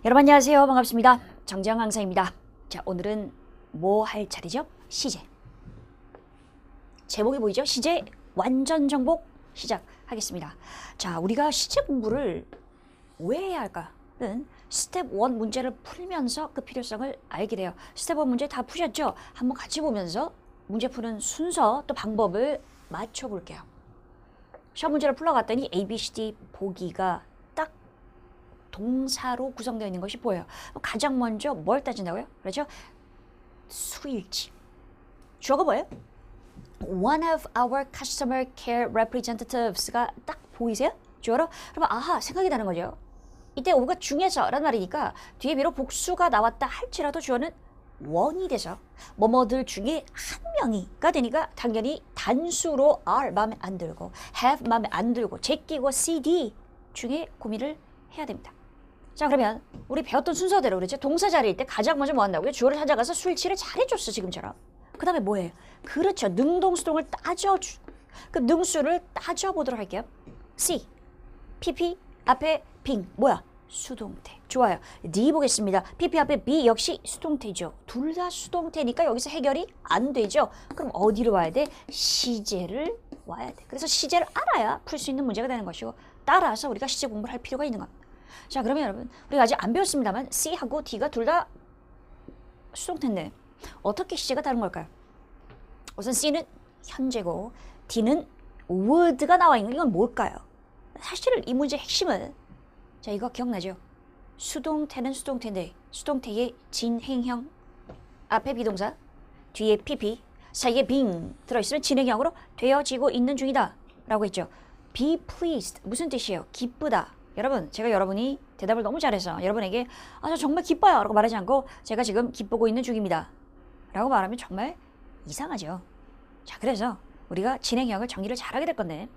여러분 안녕하세요. 반갑습니다. 정재영 강사입니다. 자, 오늘은 뭐 할 차례죠? 시제. 제목이 보이죠? 시제 완전 정복 시작하겠습니다. 자, 우리가 시제 공부를 왜 해야 할까는 스텝 1 문제를 풀면서 그 필요성을 알게 돼요. 스텝 1 문제 다 푸셨죠? 한번 같이 보면서 문제 푸는 순서 또 방법을 맞춰볼게요. 시험 문제를 풀러갔더니 A, B, C, D 보기가 딱 동사로 구성되어 있는 것이 보여요. 가장 먼저 뭘 따진다고요? 그렇죠? 수일치. 주어가 뭐예요? One of our customer care representatives가 딱 보이세요? 주어로? 그러면 아하 생각이 나는 거죠. 이때 오가 중에서 라는 말이니까 뒤에 비록 복수가 나왔다 할지라도 주어는 원이 돼서 뭐뭐들 중에 한 명이가 되니까 당연히 단수로 are 마음에 안 들고 have 마음에 안 들고 제끼고 cd 중에 고민을 해야 됩니다. 자, 그러면 우리 배웠던 순서대로 그렇죠? 동사 자리일 때 가장 먼저 뭐 한다고요? 주어를 찾아가서 수일치를 잘해줬어 지금처럼. 그 다음에 뭐예요? 그렇죠. 능동수동을 그 능수를 따져보도록 할게요. C, PP 앞에 빙 뭐야? 수동태. 좋아요. D 보겠습니다. PP 앞에 B 역시 수동태죠. 둘 다 수동태니까 여기서 해결이 안 되죠. 그럼 어디로 와야 돼? 시제를 와야 돼. 그래서 시제를 알아야 풀 수 있는 문제가 되는 것이고 따라서 우리가 시제 공부를 할 필요가 있는 겁니다. 자, 그러면 여러분 우리가 아직 안 배웠습니다만 C하고 D가 둘 다 수동태인데 어떻게 시제가 다른 걸까요? 우선 C는 현재고 D는 would가 나와 있는 이건 뭘까요? 사실 이 문제의 핵심은 자, 이거 기억나죠? 수동태는 수동태인데 수동태의 진행형 앞에 비동사 뒤에 PP 사이에 being 들어있으면 진행형으로 되어지고 있는 중이다 라고 했죠. be pleased 무슨 뜻이에요? 기쁘다. 여러분 제가 여러분이 대답을 너무 잘해서 여러분에게 저 정말 기뻐요 라고 말하지 않고 제가 지금 기쁘고 있는 중입니다 라고 말하면 정말 이상하죠. 자, 그래서 우리가 진행형을 정리를 잘하게 될 건데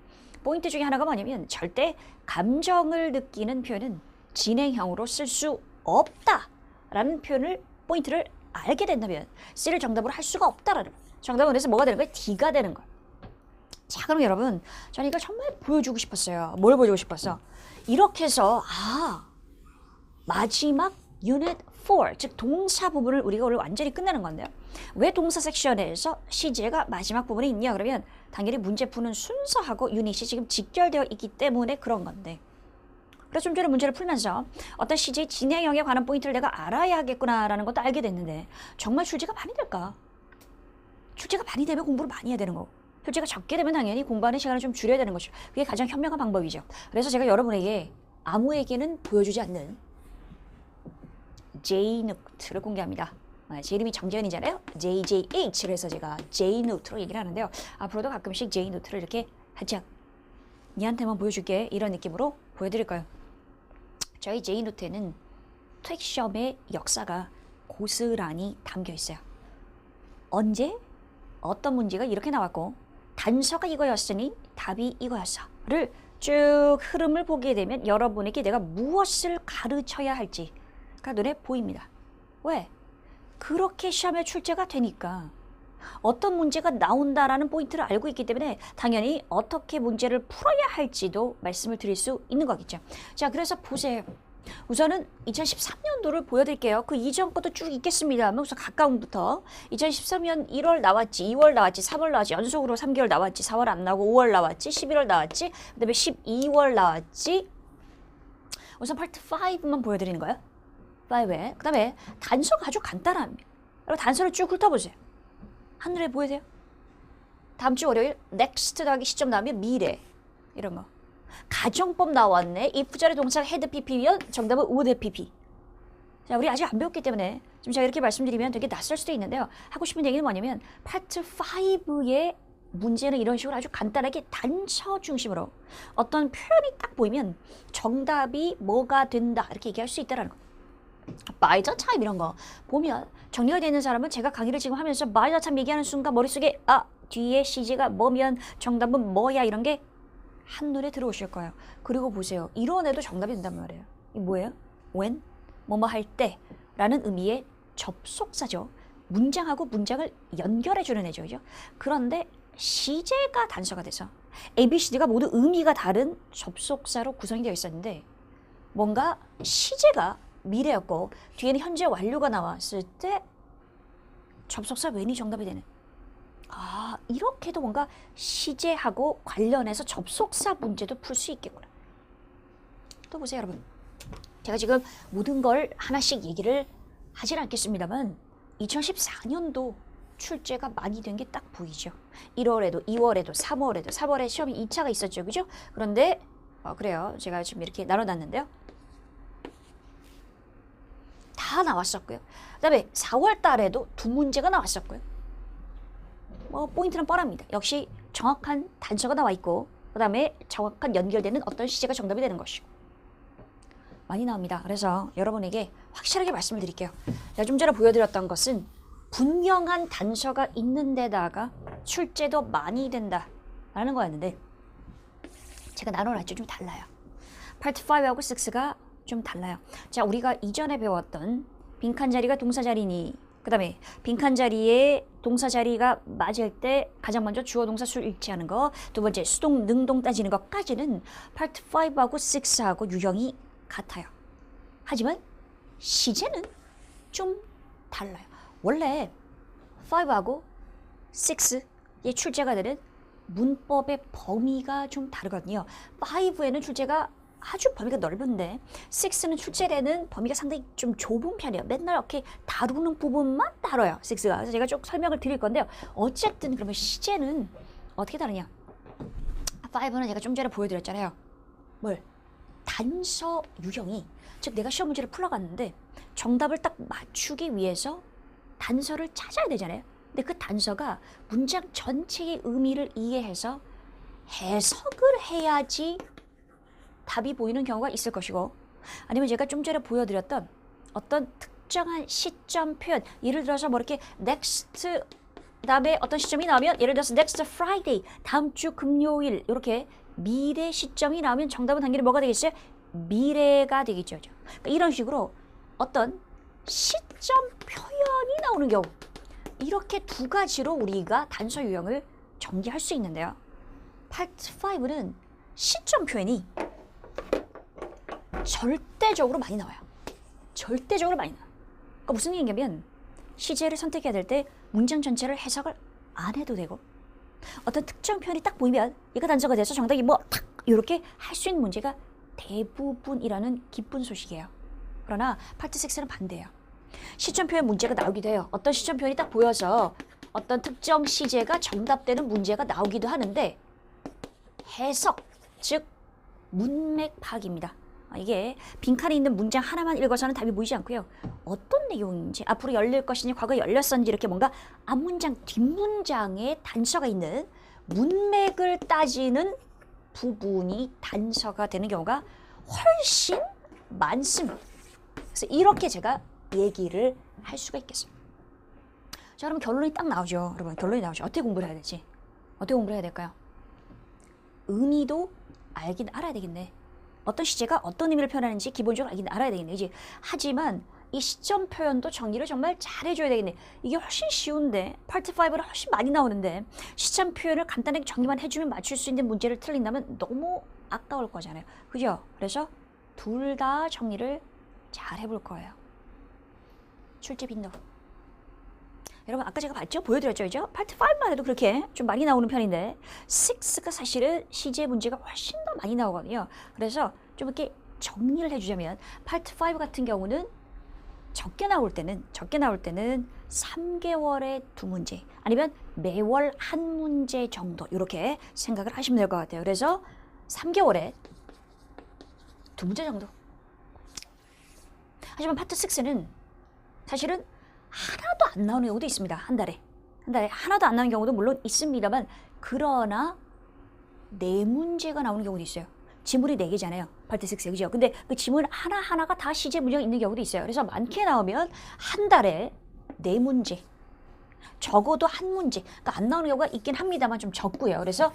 포인트 중에 하나가 뭐냐면 절대 감정을 느끼는 표현은 진행형으로 쓸 수 없다라는 표현을 포인트를 알게 된다면 C를 정답으로 할 수가 없다라는 정답은 그래서 뭐가 되는 거예요? D가 되는 거예요. 자, 그럼 여러분 저는 이거 정말 보여주고 싶었어요. 뭘 보여주고 싶었어? 이렇게 해서 마지막 유닛 4, 즉 동사 부분을 우리가 오늘 완전히 끝내는 건데요. 왜 동사 섹션에서 시제가 마지막 부분에 있냐 그러면 당연히 문제 푸는 순서하고 유닛이 지금 직결되어 있기 때문에 그런 건데 그래서 좀 전에 문제를 풀면서 어떤 시제의 진행형에 관한 포인트를 내가 알아야 하겠구나라는 것도 알게 됐는데 정말 출제가 많이 될까? 출제가 많이 되면 공부를 많이 해야 되는 거고 출제가 적게 되면 당연히 공부하는 시간을 좀 줄여야 되는 것이죠. 그게 가장 현명한 방법이죠. 그래서 제가 여러분에게 아무에게는 보여주지 않는 J노트를 공개합니다. 제 이름이 정재현이잖아요. JJH를 해서 제가 J노트로 얘기를 하는데요. 앞으로도 가끔씩 J노트를 이렇게 한장 니한테만 보여줄게 이런 느낌으로 보여드릴 거예요. 저희 J노트에는 토익 시험의 역사가 고스란히 담겨 있어요. 언제 어떤 문제가 이렇게 나왔고 단서가 이거였으니 답이 이거였어를 쭉 흐름을 보게 되면 여러분에게 내가 무엇을 가르쳐야 할지가 눈에 보입니다. 왜? 그렇게 시험에 출제가 되니까 어떤 문제가 나온다라는 포인트를 알고 있기 때문에 당연히 어떻게 문제를 풀어야 할지도 말씀을 드릴 수 있는 거겠죠. 자, 그래서 보세요. 우선은 2013년도를 보여드릴게요. 그 이전 것도 쭉 있겠습니다. 우선 가까운부터 2013년 1월 나왔지, 2월 나왔지, 3월 나왔지, 연속으로 3개월 나왔지, 4월 안 나오고 5월 나왔지, 11월 나왔지, 그 다음에 12월 나왔지. 우선 파트 5만 보여드리는 거예요. 5에. 그 다음에 단서가 아주 간단합니다. 그리고 단서를 쭉 훑어보세요. 하늘에 보이세요? 다음 주 월요일 next 더하기 시점 나오면 미래 이런 거. 가정법 나왔네. if 자리 동사가 had pp면 정답은 would pp. 자, 우리 아직 안 배웠기 때문에 지금 제가 이렇게 말씀드리면 되게 낯설 수도 있는데요. 하고 싶은 얘기는 뭐냐면 파트 5의 문제는 이런 식으로 아주 간단하게 단서 중심으로 어떤 표현이 딱 보이면 정답이 뭐가 된다 이렇게 얘기할 수 있다는 거. by the time 이런 거 보면 정리가 되는 사람은 제가 강의를 지금 하면서 by the time 얘기하는 순간 머릿속에 뒤에 CG가 뭐면 정답은 뭐야 이런 게 한눈에 들어오실 거예요. 그리고 보세요. 이런 애도 정답이 된단 말이에요. 이 뭐예요? when, 뭐뭐 할 때 라는 의미의 접속사죠. 문장하고 문장을 연결해주는 애죠. 그죠? 그런데 시제가 단서가 돼서 A, B, C, D가 모두 의미가 다른 접속사로 구성이 되어 있었는데 뭔가 시제가 미래였고 뒤에는 현재 완료가 나왔을 때 접속사 when이 정답이 되는. 아, 이렇게도 뭔가 시제하고 관련해서 접속사 문제도 풀 수 있겠구나. 또 보세요, 여러분. 제가 지금 모든 걸 하나씩 얘기를 하진 않겠습니다만 2014년도 출제가 많이 된 게 딱 보이죠. 1월에도 2월에도 3월에도 4월에 시험이 2차가 있었죠. 그죠? 그런데 그래요. 제가 지금 이렇게 나눠놨는데요. 다 나왔었고요. 그 다음에 4월 달에도 2문제가 나왔었고요. 포인트는 뻔합니다. 역시 정확한 단서가 나와 있고 그 다음에 정확한 연결되는 어떤 시제가 정답이 되는 것이고 많이 나옵니다. 그래서 여러분에게 확실하게 말씀을 드릴게요. 제가 좀 전에 보여드렸던 것은 분명한 단서가 있는 데다가 출제도 많이 된다라는 거였는데 제가 나눠놨죠. 좀 달라요. 파트 5하고 6가 좀 달라요. 자, 우리가 이전에 배웠던 빈칸 자리가 동사 자리니 그 다음에 빈칸 자리에 동사 자리가 맞을 때 가장 먼저 주어 동사 수 일치하는 거, 두 번째 수동 능동 따지는 것까지는 파트 5하고 6하고 유형이 같아요. 하지만 시제는 좀 달라요. 원래 5하고 6의 출제가 되는 문법의 범위가 좀 다르거든요. 5에는 출제가 아주 범위가 넓은데 6는 출제되는 범위가 상당히 좀 좁은 편이에요. 맨날 이렇게 다루는 부분만 다뤄요. 6가. 그래서 제가 쭉 설명을 드릴 건데요. 어쨌든 그러면 시제는 어떻게 다르냐. 5는 제가 좀 전에 보여드렸잖아요. 뭘? 단서 유형이, 즉 내가 시험 문제를 풀어갔는데 정답을 딱 맞추기 위해서 단서를 찾아야 되잖아요. 근데 그 단서가 문장 전체의 의미를 이해해서 해석을 해야지 답이 보이는 경우가 있을 것이고, 아니면 제가 좀 전에 보여드렸던 어떤 특정한 시점 표현, 예를 들어서 뭐 이렇게 next 다음에 어떤 시점이 나오면, 예를 들어서 next Friday, 다음 주 금요일, 이렇게 미래 시점이 나오면 정답은 당연히 뭐가 되겠어요? 미래가 되겠죠. 그러니까 이런 식으로 어떤 시점 표현이 나오는 경우, 이렇게 두 가지로 우리가 단서 유형을 전개할 수 있는데요. 파트 5는 시점 표현이 절대적으로 많이 나와요. 절대적으로 많이 나와요. 그러니까 무슨 얘기냐면 시제를 선택해야 될 때 문장 전체를 해석을 안 해도 되고, 어떤 특정 표현이 딱 보이면 얘가 단서가 돼서 정답이 뭐 탁 이렇게 할 수 있는 문제가 대부분이라는 기쁜 소식이에요. 그러나 파트 6는 반대예요. 시점 표현 문제가 나오기도 해요. 어떤 시점 표현이 딱 보여서 어떤 특정 시제가 정답되는 문제가 나오기도 하는데, 해석, 즉 문맥 파악입니다. 이게 빈칸에 있는 문장 하나만 읽어서는 답이 보이지 않고요. 어떤 내용인지, 앞으로 열릴 것이니 과거에 열렸었는지, 이렇게 뭔가 앞문장, 뒷문장에 단서가 있는 문맥을 따지는 부분이 단서가 되는 경우가 훨씬 많습니다. 그래서 이렇게 제가 얘기를 할 수가 있겠어요. 자, 그러면 결론이 딱 나오죠. 여러분, 결론이 나오죠. 어떻게 공부를 해야 될지. 어떻게 공부를 해야 될까요? 의미도 알긴 알아야 되겠네. 어떤 시제가 어떤 의미를 표현하는지 기본적으로 알긴 알아야 되겠네. 이제 하지만 이 시점 표현도 정리를 정말 잘 해줘야 되겠네. 이게 훨씬 쉬운데, 파트 5는 훨씬 많이 나오는데 시점 표현을 간단하게 정리만 해주면 맞출 수 있는 문제를 틀린다면 너무 아까울 거잖아요. 그죠? 그래서 둘 다 정리를 잘 해볼 거예요. 출제 빈도. 여러분, 아까 제가 봤죠? 보여드렸죠? 그죠? 파트 5만 해도 그렇게 좀 많이 나오는 편인데 6가 사실은 시제 문제가 훨씬 더 많이 나오거든요. 그래서 좀 이렇게 정리를 해주자면, 파트 5 같은 경우는 적게 나올 때는 3개월에 2문제, 아니면 매월 1문제 정도, 이렇게 생각을 하시면 될 것 같아요. 그래서 3개월에 2문제 정도. 하지만 파트 6는 사실은 하나도 안 나오는 경우도 있습니다. 한 달에 하나도 안 나오는 경우도 물론 있습니다만, 그러나 4문제가 나오는 경우도 있어요. 지문이 4개잖아요. 파트 6, 그죠? 근데 그 지문 하나하나가 다 시제 문제가 있는 경우도 있어요. 그래서 많게 나오면 한 달에 4문제, 적어도 1문제, 그러니까 안 나오는 경우가 있긴 합니다만 좀 적고요. 그래서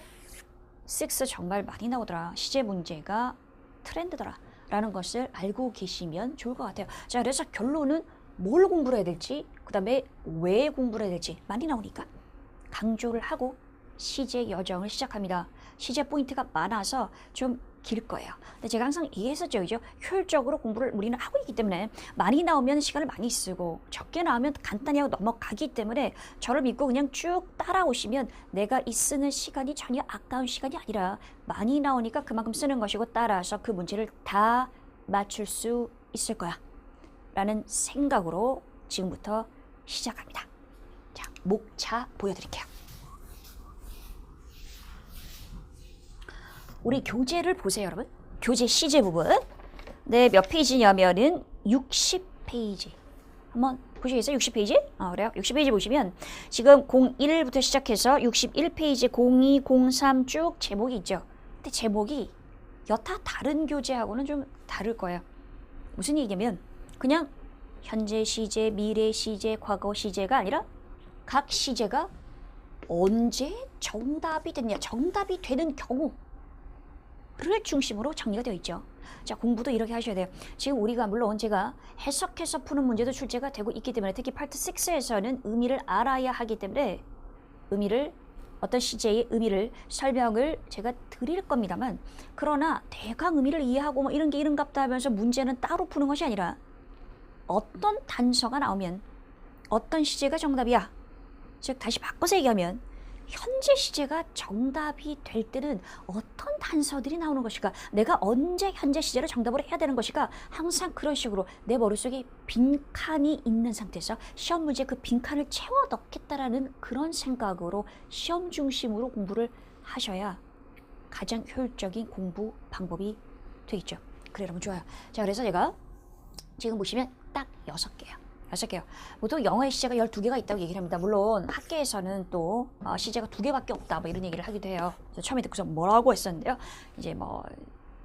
6 정말 많이 나오더라, 시제 문제가 트렌드더라 라는 것을 알고 계시면 좋을 것 같아요. 자, 그래서 결론은 뭘 공부를 해야 될지, 그 다음에 왜 공부를 해야 될지 많이 나오니까 강조를 하고 시제 여정을 시작합니다. 시제 포인트가 많아서 좀 길 거예요. 근데 제가 항상 얘기했었죠. 그죠? 효율적으로 공부를 우리는 하고 있기 때문에 많이 나오면 시간을 많이 쓰고 적게 나오면 간단히 하고 넘어가기 때문에 저를 믿고 그냥 쭉 따라오시면 내가 이 쓰는 시간이 전혀 아까운 시간이 아니라 많이 나오니까 그만큼 쓰는 것이고 따라서 그 문제를 다 맞출 수 있을 거야 라는 생각으로 지금부터 시작합니다. 자, 목차 보여드릴게요. 우리 교재를 보세요, 여러분. 교재 시제 부분. 네, 몇 페이지냐면은 60페이지. 한번 보시겠어요? 60페이지? 그래요? 60페이지 보시면 지금 01부터 시작해서 61페이지 02, 03 쭉 제목이 있죠. 근데 제목이 여타 다른 교재하고는 좀 다를 거예요. 무슨 얘기냐면 그냥 현재 시제, 미래 시제, 과거 시제가 아니라 각 시제가 언제 정답이 됐냐, 정답이 되는 경우 를 중심으로 정리가 되어 있죠. 자, 공부도 이렇게 하셔야 돼요. 지금 우리가 물론 제가 해석해서 푸는 문제도 출제가 되고 있기 때문에 특히 파트 6에서는 의미를 알아야 하기 때문에 의미를 어떤 시제의 의미를 설명을 제가 드릴 겁니다만 그러나 대강 의미를 이해하고 뭐 이런 게 이런갑다 하면서 문제는 따로 푸는 것이 아니라 어떤 단서가 나오면 어떤 시제가 정답이야. 즉 다시 바꿔서 얘기하면 현재 시제가 정답이 될 때는 어떤 단서들이 나오는 것일까? 내가 언제 현재 시제를 정답으로 해야 되는 것일까? 항상 그런 식으로 내 머릿속에 빈칸이 있는 상태에서 시험 문제 그 빈칸을 채워 넣겠다라는 그런 생각으로 시험 중심으로 공부를 하셔야 가장 효율적인 공부 방법이 되겠죠. 그래, 여러분 좋아요. 자, 그래서 제가 지금 보시면 딱 6개예요. 6개요. 보통 영어의 시제가 12개가 있다고 얘기를 합니다. 물론 학계에서는 또 시제가 2개밖에 없다 뭐 이런 얘기를 하기도 해요. 처음에 듣고서 뭐라고 했었는데요. 이제 뭐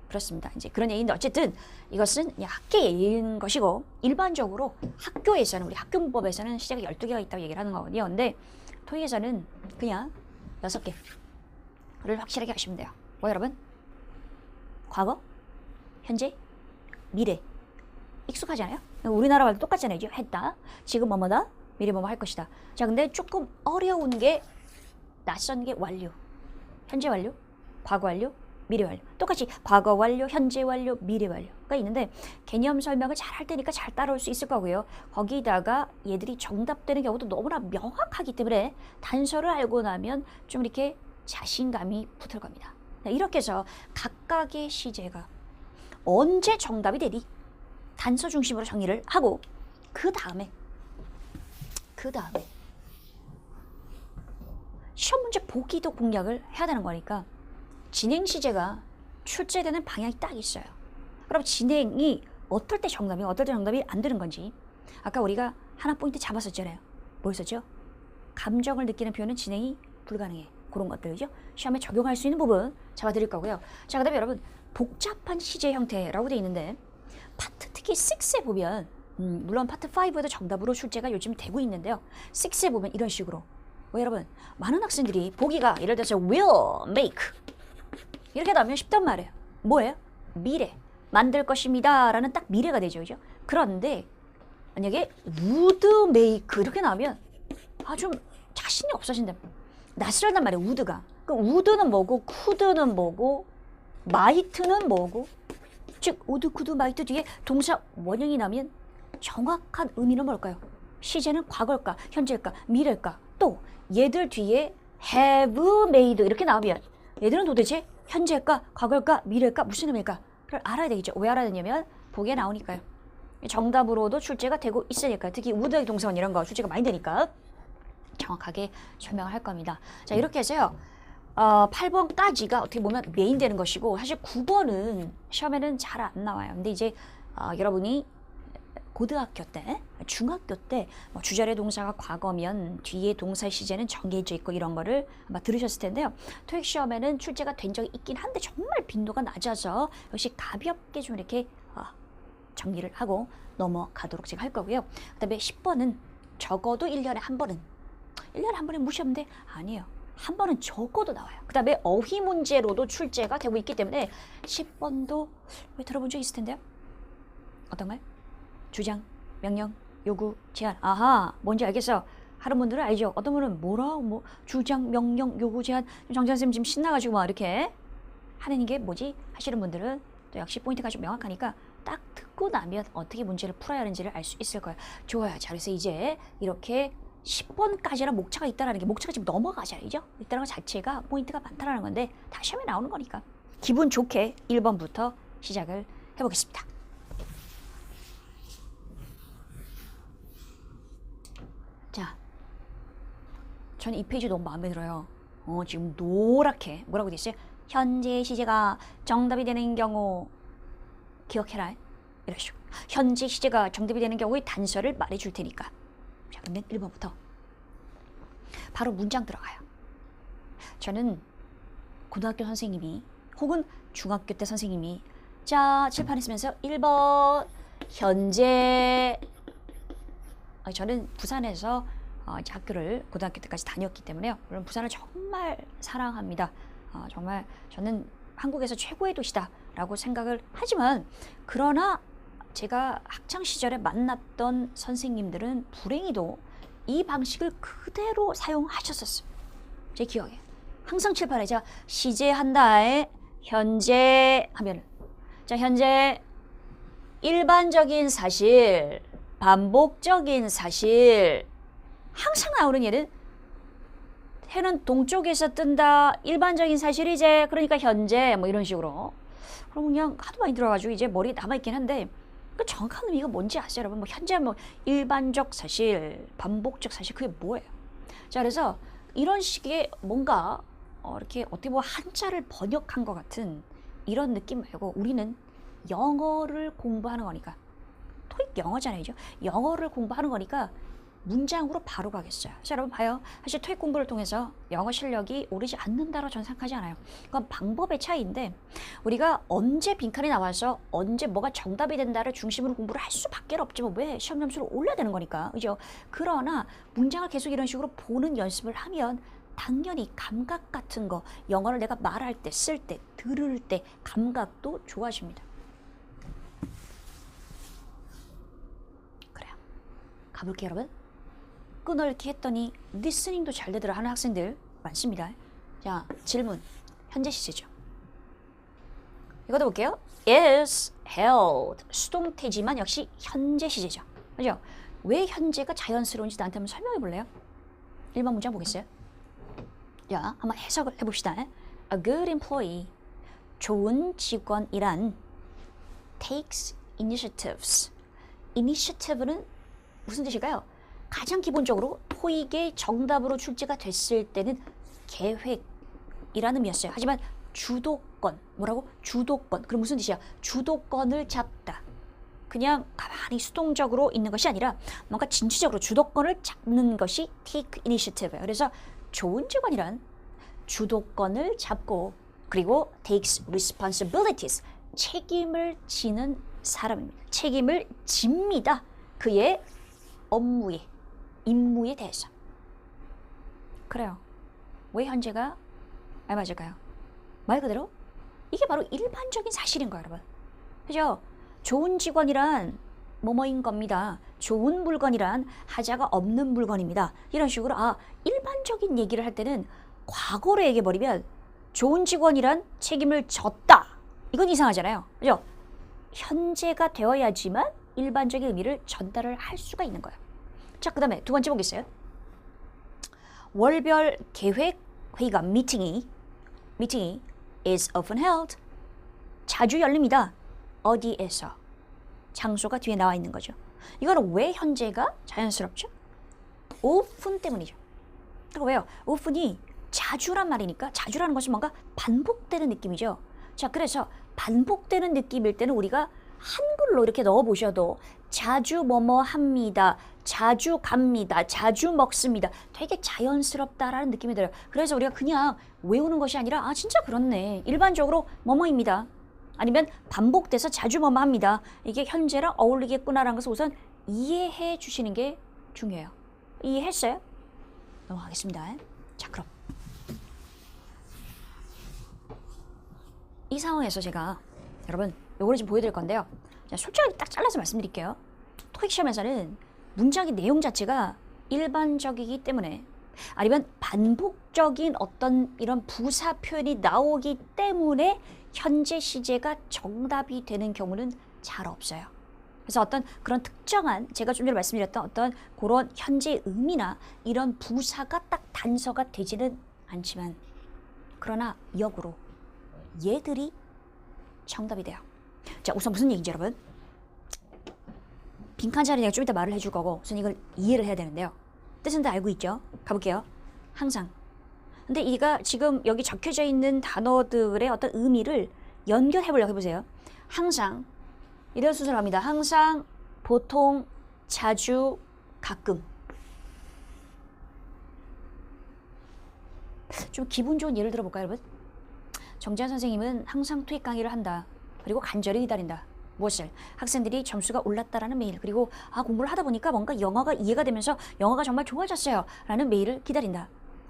그렇습니다. 이제 그런 얘기인데 어쨌든 이것은 그냥 학계 얘기인 것이고 일반적으로 학교에서는 우리 학교문법에서는 시제가 12개가 있다고 얘기를 하는 거거든요. 근데 토익에서는 그냥 6개를 확실하게 하시면 돼요. 뭐 여러분? 과거, 현재, 미래. 익숙하지 않아요? 우리나라 말도 똑같잖아요. 했다. 지금 뭐뭐다. 미래 뭐뭐 할 것이다. 자, 근데 조금 어려운 게 낯선 게 완료. 현재 완료, 과거 완료, 미래 완료. 똑같이 과거 완료, 현재 완료, 미래 완료가 있는데 개념 설명을 잘 할 테니까 잘 따라올 수 있을 거고요. 거기다가 얘들이 정답되는 경우도 너무나 명확하기 때문에 단서를 알고 나면 좀 이렇게 자신감이 붙을 겁니다. 이렇게 해서 각각의 시제가 언제 정답이 되니? 단서 중심으로 정리를 하고 그 다음에 시험 문제 보기도 공략을 해야 되는 거니까 진행 시제가 출제되는 방향이 딱 있어요. 그럼 진행이 어떨 때 정답이 어떨 때 정답이 안 되는 건지 아까 우리가 하나 포인트 잡았었잖아요. 뭐였었죠? 감정을 느끼는 표현은 진행이 불가능해. 그런 것들이죠. 시험에 적용할 수 있는 부분 잡아드릴 거고요. 자, 그 다음에 여러분 복잡한 시제 형태라고 되어 있는데 파트 특히 6에 보면 물론 파트 5에도 정답으로 출제가 요즘 되고 있는데요. 6에 보면 이런 식으로 여러분 많은 학생들이 보기가 예를 들어서 will make 이렇게 나오면 쉽단 말이에요. 뭐예요? 미래 만들 것입니다 라는 딱 미래가 되죠. 그죠? 그런데 만약에 would make 이렇게 나오면 좀 자신이 없어진다. 낯설단 말이에요. would가. 그럼 would는 뭐고 could는 뭐고 might는 뭐고 즉 would, could, might 뒤에 동사 원형이 나면 정확한 의미는 뭘까요? 시제는 과거일까, 현재일까, 미래일까? 또 얘들 뒤에 have made 이렇게 나오면 얘들은 도대체 현재일까, 과거일까, 미래일까, 무슨 의미일까를 알아야 되겠죠. 왜 알아야 되냐면 보기에 나오니까요. 정답으로도 출제가 되고 있으니까 특히 would의 동사원 이런 거 출제가 많이 되니까 정확하게 설명을 할 겁니다. 자, 이렇게 해서요. 8번까지가 어떻게 보면 메인 되는 것이고 사실 9번은 시험에는 잘 안 나와요. 근데 이제 여러분이 고등학교 때, 중학교 때 주절의 동사가 과거면 뒤에 동사 시제는 정해져 있고 이런 거를 아마 들으셨을 텐데요. 토익 시험에는 출제가 된 적이 있긴 한데 정말 빈도가 낮아서 역시 가볍게 좀 이렇게 정리를 하고 넘어가도록 제가 할 거고요. 그 다음에 10번은 적어도 1년에 한 번은 1년에 한 번은 무시하는데 아니에요. 한 번은 적어도 나와요. 그 다음에 어휘 문제로도 출제가 되고 있기 때문에 10번도 왜 들어본 적 있을 텐데요. 어떤 말? 주장, 명령, 요구, 제안. 아하, 뭔지 알겠어. 하는 분들은 알죠. 어떤 분은 뭐라, 주장, 명령, 요구, 제안. 정찬 쌤 지금 신나가지고 막 이렇게 하는 게 뭐지 하시는 분들은 또 역시 포인트가 좀 명확하니까 딱 듣고 나면 어떻게 문제를 풀어야 하는지를 알 수 있을 거예요. 좋아요. 자, 그래서 이제 이렇게 10번까지는 목차가 있다라는 게 목차가 지금 넘어가잖아요. 있다는 것 자체가 포인트가 많다라는 건데 다 시험에 나오는 거니까 기분 좋게 1번부터 시작을 해보겠습니다. 자, 저는 이 페이지 너무 마음에 들어요. 지금 노랗게 뭐라고 돼 있어요? 현재 시제가 정답이 되는 경우 기억해라. 이런 식으로. 현재 시제가 정답이 되는 경우의 단서를 말해줄 테니까. 자, 그러면 1번부터 바로 문장 들어가요. 저는 고등학교 선생님이 혹은 중학교 때 선생님이 자, 칠판에 쓰면서 1번 현재 저는 부산에서 이제 학교를 고등학교 때까지 다녔기 때문에요. 물론 부산을 정말 사랑합니다. 정말 저는 한국에서 최고의 도시다라고 생각을 하지만 그러나 제가 학창 시절에 만났던 선생님들은 불행히도 이 방식을 그대로 사용하셨었어요. 제 기억에. 항상 칠판에 자 시제한다에 현재 하면 자 현재 일반적인 사실 반복적인 사실 항상 나오는 얘는 해는 동쪽에서 뜬다 일반적인 사실이제 그러니까 현재 뭐 이런 식으로 그럼 그냥 하도 많이 들어가지고 이제 머리에 남아있긴 한데 그 정확한 의미가 뭔지 아세요 여러분? 뭐 현재 뭐 일반적 사실 반복적 사실 그게 뭐예요? 자 그래서 이런 식의 뭔가 이렇게 어떻게 보면 한자를 번역한 것 같은 이런 느낌 말고 우리는 영어를 공부하는 거니까 토익 영어잖아요. 영어를 공부하는 거니까 문장으로 바로 가겠어요. 자, 여러분 봐요. 사실 토익 공부를 통해서 영어 실력이 오르지 않는다고 저는 생각하지 않아요. 그건 방법의 차이인데 우리가 언제 빈칸이 나와서 언제 뭐가 정답이 된다를 중심으로 공부를 할 수밖에 없지 뭐 왜 시험 점수를 올려야 되는 거니까. 그죠? 그러나 문장을 계속 이런 식으로 보는 연습을 하면 당연히 감각 같은 거 영어를 내가 말할 때, 쓸 때, 들을 때 감각도 좋아집니다. 그래요. 가볼게요 여러분. 끊어읽기 했더니 리스닝도 잘 되더라 하는 학생들 많습니다. 자 질문 현재 시제죠. 이것도 볼게요. is held 수동태지만 역시 현재 시제죠. 그죠? 왜 현재가 자연스러운지 나한테 한번 설명해 볼래요? 1번 문장 보겠어요? 자 한번 해석을 해봅시다. A good employee 좋은 직원이란 takes initiatives initiative는 무슨 뜻일까요? 가장 기본적으로 토익의 정답으로 출제가 됐을 때는 계획이라는 의미였어요. 하지만 주도권, 뭐라고? 주도권. 그럼 무슨 뜻이야? 주도권을 잡다. 그냥 가만히 수동적으로 있는 것이 아니라 뭔가 진취적으로 주도권을 잡는 것이 take initiative예요. 그래서 좋은 직원이란 주도권을 잡고 그리고 takes responsibilities, 책임을 지는 사람입니다. 책임을 집니다. 그의 업무에 임무에 대해서. 그래요. 왜 현재가 맞을까요? 말 그대로 이게 바로 일반적인 사실인 거예요 여러분. 그죠? 좋은 직원이란 뭐뭐인 겁니다. 좋은 물건이란 하자가 없는 물건입니다. 이런 식으로 일반적인 얘기를 할 때는 과거로 얘기해버리면 좋은 직원이란 책임을 졌다. 이건 이상하잖아요. 그죠? 현재가 되어야지만 일반적인 의미를 전달을 할 수가 있는 거예요. 자, 그 다음에 두 번째 보겠어요. 월별 계획 회의가 미팅이 is often held 자주 열립니다. 어디에서? 장소가 뒤에 나와 있는 거죠. 이거는 왜 현재가 자연스럽죠? often 때문이죠. 그러니까 왜요? often이 자주란 말이니까 자주라는 것은 뭔가 반복되는 느낌이죠. 자, 그래서 반복되는 느낌일 때는 우리가 한글로 이렇게 넣어보셔도 자주 뭐뭐 합니다. 자주 갑니다. 자주 먹습니다. 되게 자연스럽다라는 느낌이 들어요. 그래서 우리가 그냥 외우는 것이 아니라 진짜 그렇네. 일반적으로 뭐뭐입니다. 아니면 반복돼서 자주 뭐뭐 합니다. 이게 현재랑 어울리겠구나라는 것을 우선 이해해 주시는 게 중요해요. 이해했어요? 넘어가겠습니다. 자, 그럼 이 상황에서 제가 여러분 요거를 좀 보여드릴 건데요. 자, 솔직하게 딱 잘라서 말씀드릴게요. 토익 시험에서는 문장의 내용 자체가 일반적이기 때문에 아니면 반복적인 어떤 이런 부사 표현이 나오기 때문에 현재 시제가 정답이 되는 경우는 잘 없어요. 그래서 어떤 그런 특정한 제가 좀 전에 말씀드렸던 어떤 그런 현재 의미나 이런 부사가 딱 단서가 되지는 않지만 그러나 역으로 얘들이 정답이 돼요. 자, 우선 무슨 얘기인지 여러분. 빈칸 자리 내가 좀 이따 말을 해줄 거고 우선 이걸 이해를 해야 되는데요. 뜻은 다 알고 있죠? 가볼게요. 항상. 근데 이가 지금 여기 적혀져 있는 단어들의 어떤 의미를 연결해 보려고 해보세요. 항상. 이런 순서로 합니다. 항상, 보통, 자주, 가끔. 좀 기분 좋은 예를 들어볼까요, 여러분? 정재환 선생님은 항상 토익 강의를 한다. 그리고 간절히 기다린다. 무엇을? 학생들이 점수가 올랐다라는 메일. 그리고 공부를 하다 보니까 뭔가 영어가 이해가 되면서 영어가 정말 좋아졌어요. 라는 메일을 기다린다.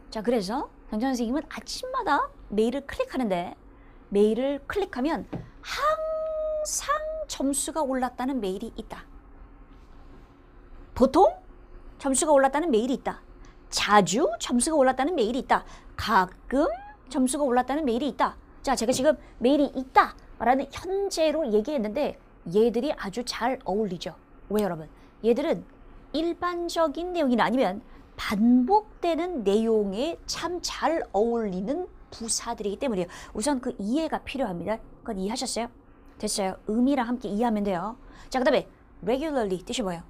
자, 그래서 정재환 선생님은 아침마다 메일을 클릭하는데 메일을 클릭하면 항상 점수가 올랐다는 메일이 있다. 보통 점수가 올랐다는 메일이 있다. 자주 점수가 올랐다는 메일이 있다. 가끔 점수가 올랐다는 메일이 있다. 자, 제가 지금 메일이 있다 라는 현재로 얘기했는데 얘들이 아주 잘 어울리죠. 왜 여러분? 얘들은 일반적인 내용이나 아니면 반복되는 내용에 참 잘 어울리는 부사들이기 때문이에요. 우선 그 이해가 필요합니다. 그건 이해하셨어요? 됐어요. 의미랑 함께 이해하면 돼요. 자, 그 다음에 regularly 뜻이 뭐예요?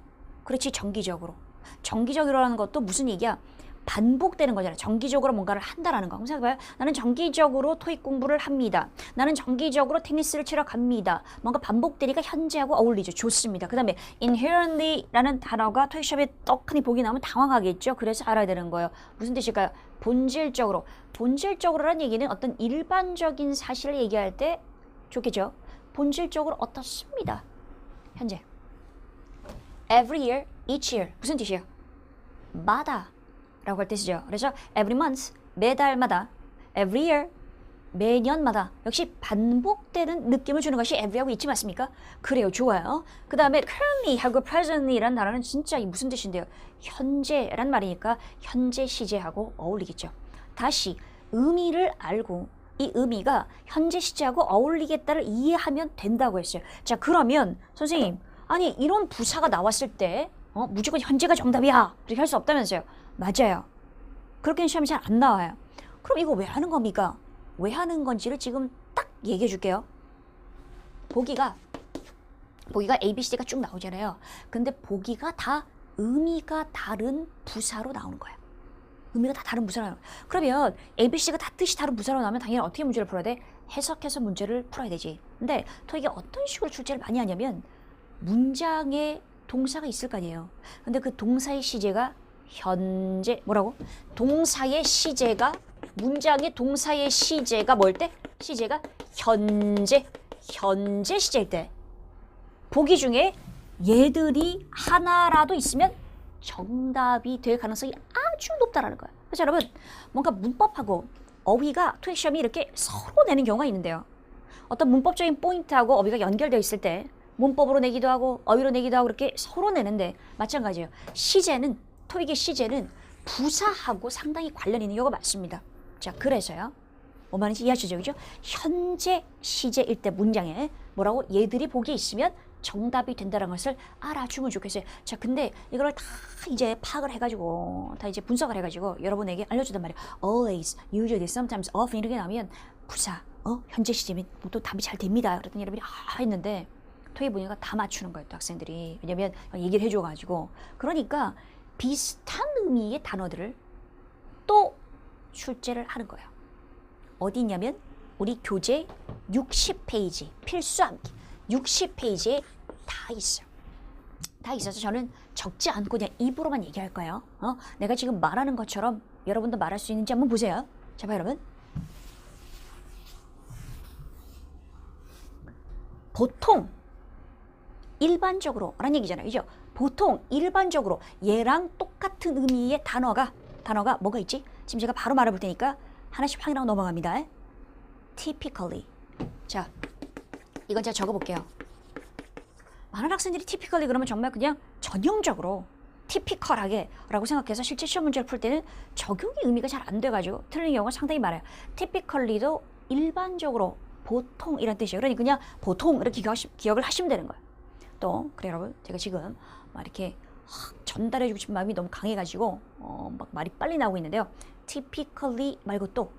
그렇지, 정기적으로. 정기적으로라는 것도 무슨 얘기야? 반복되는 거잖아요. 정기적으로 뭔가를 한다라는 거. 생각해봐요. 나는 정기적으로 토익 공부를 합니다. 나는 정기적으로 테니스를 치러 갑니다. 뭔가 반복되니까 현재하고 어울리죠. 좋습니다. 그 다음에 inherently라는 단어가 토익 시험에 떡하니 보기 나오면 당황하겠죠. 그래서 알아야 되는 거예요. 무슨 뜻일까요? 본질적으로. 본질적으로라는 얘기는 어떤 일반적인 사실을 얘기할 때 좋겠죠. 본질적으로 어떻습니다. 현재. Every year, each year. 무슨 뜻이에요? 마다 라고 할 때 쓰죠. 그래서 every month, 매달마다, every year, 매년마다 역시 반복되는 느낌을 주는 것이 every하고 each 맞습니까? 그래요. 좋아요. 그 다음에 currently 하고 presently라는 단어는 진짜 무슨 뜻인데요? 현재란 말이니까 현재 시제하고 어울리겠죠. 다시 의미를 알고 이 의미가 현재 시제하고 어울리겠다를 이해하면 된다고 했어요. 자, 그러면 선생님, 아니 이런 부사가 나왔을 때 무조건 현재가 정답이야 이렇게 할 수 없다면서요. 맞아요. 그렇게는 시험이 잘 안 나와요. 그럼 이거 왜 하는 겁니까? 왜 하는 건지를 지금 딱 얘기해 줄게요. 보기가 A, B, C, D가 쭉 나오잖아요. 근데 보기가 다 의미가 다른 부사로 나오는 거예요. 의미가 다 다른 부사로 나오는 거예요. 그러면 A, B, C가 다 뜻이 다른 부사로 나오면 당연히 어떻게 문제를 풀어야 돼? 해석해서 문제를 풀어야 되지. 근데 토익이 어떤 식으로 출제를 많이 하냐면 문장에 동사가 있을 거 아니에요. 근데 그 동사의 시제가 현재 뭐라고? 동사의 시제가 문장의 동사의 시제가 뭘 때? 시제가 현재 시제일 때 보기 중에 얘들이 하나라도 있으면 정답이 될 가능성이 아주 높다라는 거예요. 그래서 여러분 뭔가 문법하고 어휘가 토익 시험이 이렇게 서로 내는 경우가 있는데요. 어떤 문법적인 포인트하고 어휘가 연결되어 있을 때 문법으로 내기도 하고 어휘로 내기도 하고 이렇게 서로 내는데 마찬가지예요. 시제는 토익의 시제는 부사하고 상당히 관련 있는 경우가 많습니다. 자, 그래서요. 뭐 말인지 이해하시죠? 그죠? 현재 시제일 때 문장에 뭐라고 얘들이 보기에 있으면 정답이 된다는 것을 알아주면 좋겠어요. 자, 근데 이걸 다 이제 파악을 해가지고 다 이제 분석을 해가지고 여러분에게 알려주단 말이에요. Always, usually, sometimes, often 이렇게 나오면 부사, 현재 시제면 또 답이 잘 됩니다. 그랬더니 여러분이 했는데 토익 보니까 다 맞추는 거예요. 또 학생들이. 왜냐면 얘기를 해줘가지고. 그러니까 비슷한 의미의 단어들을 또 출제를 하는 거예요. 어디 있냐면 우리 교재 60페이지 필수 암기 60페이지에 다 있어요. 다 있어서 저는 적지 않고 그냥 입으로만 얘기할 거예요. 내가 지금 말하는 것처럼 여러분도 말할 수 있는지 한번 보세요. 자, 봐 여러분. 보통 일반적으로 라는 얘기잖아요. 그죠? 보통 일반적으로 얘랑 똑같은 의미의 단어가 뭐가 있지? 지금 제가 바로 말해볼 테니까 하나씩 확인하고 넘어갑니다. typically. 자, 이건 제가 적어볼게요. 많은 학생들이 typically 그러면 정말 그냥 전형적으로 티피컬하게 라고 생각해서 실제 시험 문제를 풀 때는 적용의 의미가 잘 안 돼가지고 틀리는 경우가 상당히 많아요. 티피컬리도 일반적으로 보통 이란 뜻이에요. 그러니 그냥 보통 이렇게 기억을 하시면 되는 거예요. 또 그래 여러분 제가 지금 막 이렇게 전달해주고 싶은 마음이 너무 강해가지고 막 말이 빨리 나오고 있는데요. typically 말고 또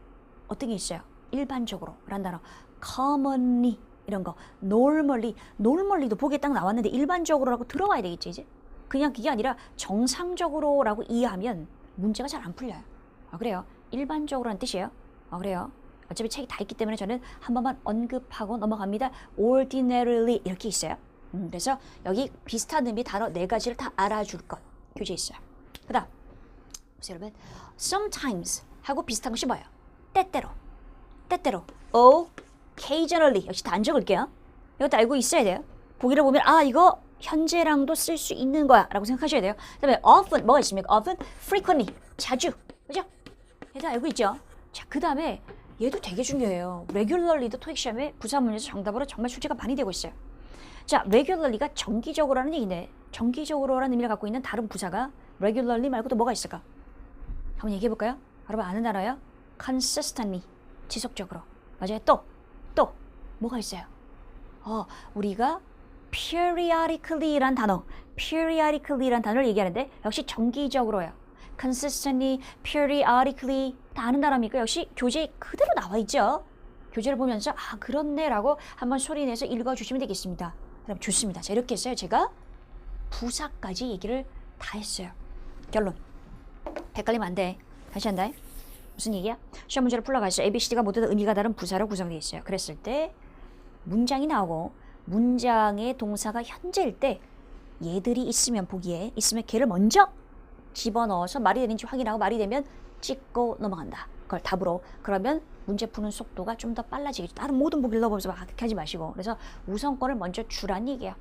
어떤 게 있어요? 일반적으로 라는 단어 commonly 이런 거 normally도 보기에 딱 나왔는데 일반적으로라고 들어와야 되겠지 이제. 그냥 그게 아니라 정상적으로라고 이해하면 문제가 잘 안 풀려요. 그래요. 일반적으로라는 뜻이에요. 그래요. 어차피 책이 다 있기 때문에 저는 한 번만 언급하고 넘어갑니다. ordinarily 이렇게 있어요. 그래서 여기 비슷한 의미 단어 4가지를 다 알아줄 것 교재에 있어요. 그 다음 보세요 여러분. sometimes 하고 비슷한 것이 뭐예요? 때때로 occasionally 역시 다 안 적을게요. 이것도 알고 있어야 돼요. 보기를 보면 이거 현재랑도 쓸 수 있는 거야 라고 생각하셔야 돼요. 그 다음에 often 뭐가 있습니까? often, frequently 자주 그죠? 얘도 알고 있죠? 자, 그 다음에 얘도 되게 중요해요. regularly도 토익 시험에 부사 문제에서 정답으로 정말 출제가 많이 되고 있어요. 자, regularly가 정기적으로라는 얘기네. 정기적으로라는 의미를 갖고 있는 다른 부사가 regularly 말고 또 뭐가 있을까? 한번 얘기해 볼까요? 여러분 아는 단어요? consistently 지속적으로. 맞아요. 또 뭐가 있어요? 우리가 periodically란 단어를 얘기하는데 역시 정기적으로요. consistently, periodically 다 아는 단어입니까? 역시 교재에 그대로 나와 있죠. 교재를 보면서 그렇네라고 한번 소리내서 읽어주시면 되겠습니다. 그럼 좋습니다. 자, 이렇게 해서요. 제가 부사까지 얘기를 다 했어요. 결론. 헷갈리면 안 돼. 다시 한다. 무슨 얘기야? 시험 문제를 풀러가서 ABCD가 모두 다 의미가 다른 부사로 구성되어 있어요. 그랬을 때 문장이 나오고 문장의 동사가 현재일 때 얘들이 있으면 보기에 있으면 걔를 먼저 집어넣어서 말이 되는지 확인하고 말이 되면 찍고 넘어간다. 그걸 답으로. 그러면 문제 푸는 속도가 좀 더 빨라지겠죠. 다른 모든 보기를 넣어보면서 막 그렇게 하지 마시고. 그래서 우선권을 먼저 주란 얘기예요.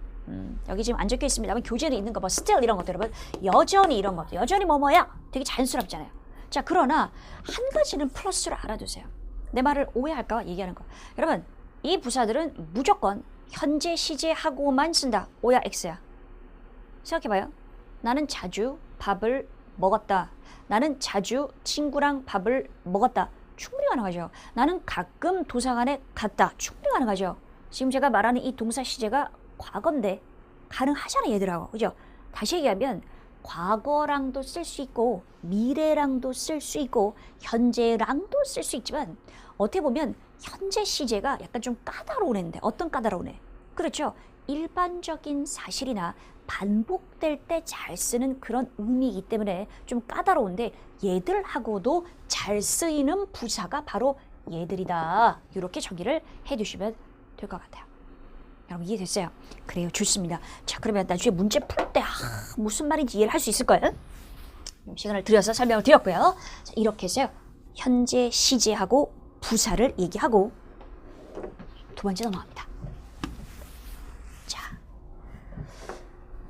여기 지금 안 적혀 있습니다만 교재에 있는 거 still 이런 것들 여러분 여전히 이런 것도 여전히 뭐뭐야 되게 자연스럽잖아요. 자, 그러나 한 가지는 플러스로 알아두세요. 내 말을 오해할까 얘기하는 거. 여러분 이 부사들은 무조건 현재 시제하고만 쓴다. O야 X야. 생각해봐요. 나는 자주 밥을 먹었다. 나는 자주 친구랑 밥을 먹었다. 충분히 가능하죠. 나는 가끔 도서관에 갔다. 충분히 가능하죠. 지금 제가 말하는 이 동사 시제가 과거인데 가능하잖아요 얘들하고. 그죠? 다시 얘기하면 과거랑도 쓸 수 있고 미래랑도 쓸 수 있고 현재랑도 쓸 수 있지만 어떻게 보면 현재 시제가 약간 좀 까다로운 애인데 어떤 까다로운 애? 그렇죠. 일반적인 사실이나 반복될 때 잘 쓰는 그런 의미이기 때문에 좀 까다로운데 얘들하고도 잘 쓰이는 부사가 바로 얘들이다. 이렇게 정의를 해두시면 될 것 같아요. 여러분 이해됐어요? 그래요. 좋습니다. 자, 그러면 나중에 문제 풀 때 무슨 말인지 이해를 할 수 있을 거예요. 시간을 들여서 설명을 드렸고요. 자, 이렇게 해서요. 현재 시제하고 부사를 얘기하고 두 번째 넘어갑니다. 자,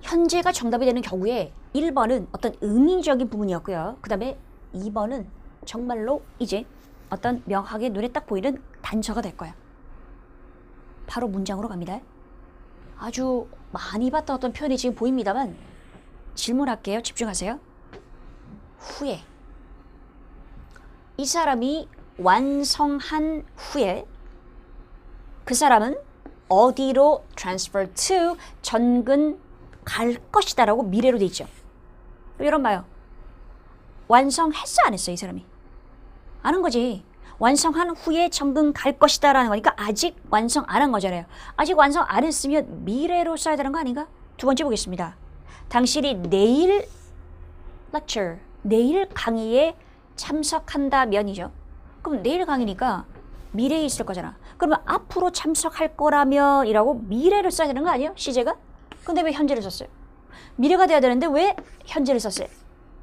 현재가 정답이 되는 경우에 1번은 어떤 의미적인 부분이었고요. 그 다음에 2번은 정말로 이제 어떤 명확하게 눈에 딱 보이는 단서가 될 거예요. 바로 문장으로 갑니다. 아주 많이 봤던 어떤 표현이 지금 보입니다만 질문할게요. 집중하세요. 후에 이 사람이 완성한 후에 그 사람은 어디로 transfer to 전근 갈 것이다 라고 미래로 돼 있죠. 이런 봐요. 완성했어 안 했어 이 사람이? 아는 거지. 완성한 후에 전근 갈 것이다 라는 거니까 아직 완성 안 한 거잖아요. 아직 완성 안 했으면 미래로 써야 되는 거 아닌가? 두 번째 보겠습니다. 당신이 내일 lecture, 내일 강의에 참석한다면이죠. 그럼 내일 강의니까 미래에 있을 거잖아. 그러면 앞으로 참석할 거라면 이라고 미래를 써야 되는 거 아니에요? 시제가? 근데 왜 현재를 썼어요? 미래가 돼야 되는데 왜 현재를 썼어요?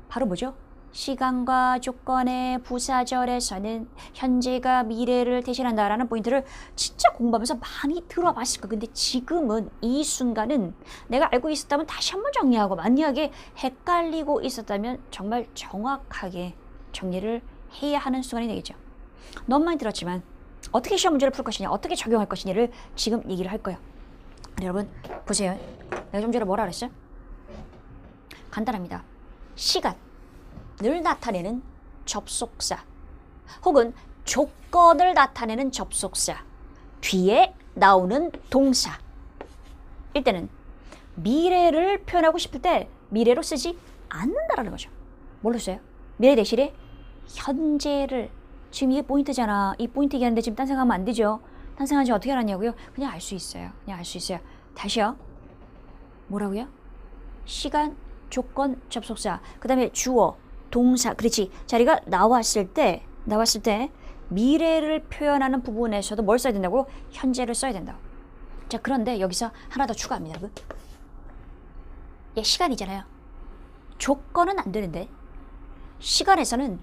바로 뭐죠? 시간과 조건의 부사절에서는 현재가 미래를 대신한다라는 포인트를 진짜 공부하면서 많이 들어봤을 거예요. 근데 지금은 이 순간은 내가 알고 있었다면 다시 한번 정리하고 만약에 헷갈리고 있었다면 정말 정확하게 정리를 해야 하는 순간이 되겠죠. 너무 많이 들었지만 어떻게 시험 문제를 풀 것이냐, 어떻게 적용할 것이냐를 지금 얘기를 할 거예요. 여러분 보세요. 내가 좀 전에 뭐라 그랬어요? 간단합니다. 시간을 나타내는 접속사 혹은 조건을 나타내는 접속사 뒤에 나오는 동사. 이때는 미래를 표현하고 싶을 때 미래로 쓰지 않는다라는 거죠. 뭘로 써요? 미래 대신에 현재를. 지금 이게 포인트잖아. 이 포인트 얘기하는데 지금 딴 생각하면 안 되죠. 딴 생각하지 어떻게 알았냐고요? 그냥 알 수 있어요. 그냥 알 수 있어요. 다시요. 뭐라고요? 시간, 조건, 접속사. 그 다음에 주어, 동사. 그렇지. 자리가 나왔을 때 미래를 표현하는 부분에서도 뭘 써야 된다고? 현재를 써야 된다. 자, 그런데 여기서 하나 더 추가합니다. 여러분. 얘 시간이잖아요. 조건은 안 되는데 시간에서는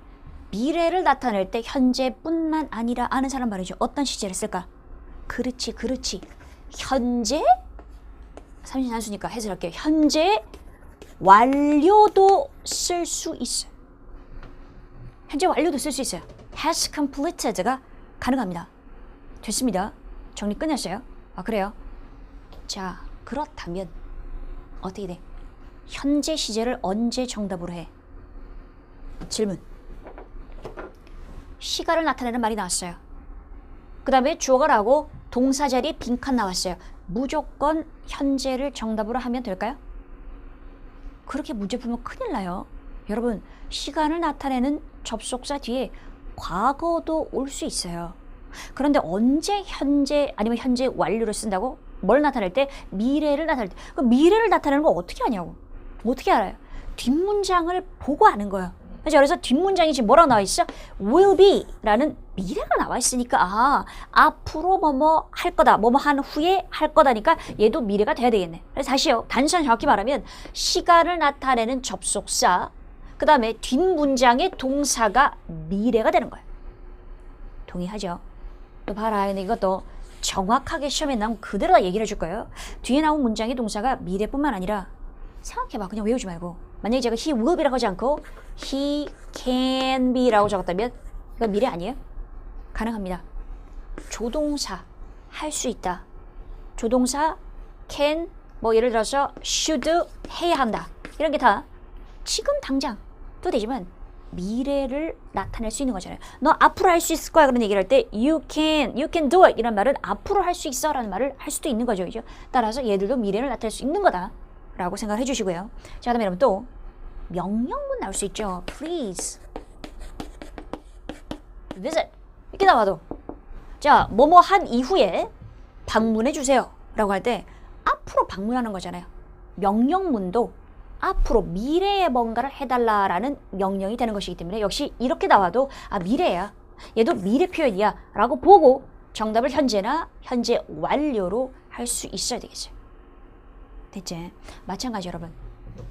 미래를 나타낼 때 현재뿐만 아니라 아는 사람 말이죠. 어떤 시제를 쓸까? 그렇지. 현재 삼신한수니까 해설할게요. 현재 완료도 쓸 수 있어요. 현재 완료도 쓸 수 있어요. has completed가 가능합니다. 됐습니다. 정리 끝냈어요. 아, 그래요? 자, 그렇다면 어떻게 돼? 현재 시제를 언제 정답으로 해? 질문. 시간을 나타내는 말이 나왔어요. 그 다음에 주어가 나오고 동사 자리에 빈칸 나왔어요. 무조건 현재를 정답으로 하면 될까요? 그렇게 문제 풀면 큰일 나요. 여러분, 시간을 나타내는 접속사 뒤에 과거도 올 수 있어요. 그런데 언제 현재 아니면 현재 완료를 쓴다고? 뭘 나타낼 때? 미래를 나타낼 때. 그럼 미래를 나타내는 거 어떻게 하냐고. 어떻게 알아요? 뒷문장을 보고 아는 거예요. 그래서 뒷문장이 지금 뭐라고 나와 있어? will be 라는 미래가 나와 있으니까 아, 앞으로 뭐뭐 할 거다. 뭐뭐 한 후에 할 거다니까 얘도 미래가 돼야 되겠네. 그래서 다시요. 단순히 정확히 말하면 시간을 나타내는 접속사 그 다음에 뒷문장의 동사가 미래가 되는 거예요. 동의하죠? 또 봐라. 근데 이것도 정확하게 시험에 나오면 그대로 다 얘기를 해줄 거예요. 뒤에 나온 문장의 동사가 미래뿐만 아니라 생각해봐. 그냥 외우지 말고 만약에 제가 he will be라고 하지 않고 he can be라고 적었다면 이건 미래 아니에요? 가능합니다. 조동사 할 수 있다. 조동사 can 뭐 예를 들어서 should 해야 한다. 이런 게 다 지금 당장도 되지만 미래를 나타낼 수 있는 거잖아요. 너 앞으로 할 수 있을 거야 그런 얘기를 할 때 you can do it 이런 말은 앞으로 할 수 있어 라는 말을 할 수도 있는 거죠. 그죠? 따라서 얘들도 미래를 나타낼 수 있는 거다 라고 생각을 해주시고요. 자, 그다음에 여러분 또 명령문 나올 수 있죠. Please visit 이렇게 나와도 자, 뭐뭐 한 이후에 방문해 주세요 라고 할 때 앞으로 방문하는 거잖아요. 명령문도 앞으로 미래에 뭔가를 해달라라는 명령이 되는 것이기 때문에 역시 이렇게 나와도 아, 미래야. 얘도 미래 표현이야 라고 보고 정답을 현재나 현재 완료로 할 수 있어야 되겠어요. 됐지? 마찬가지 여러분.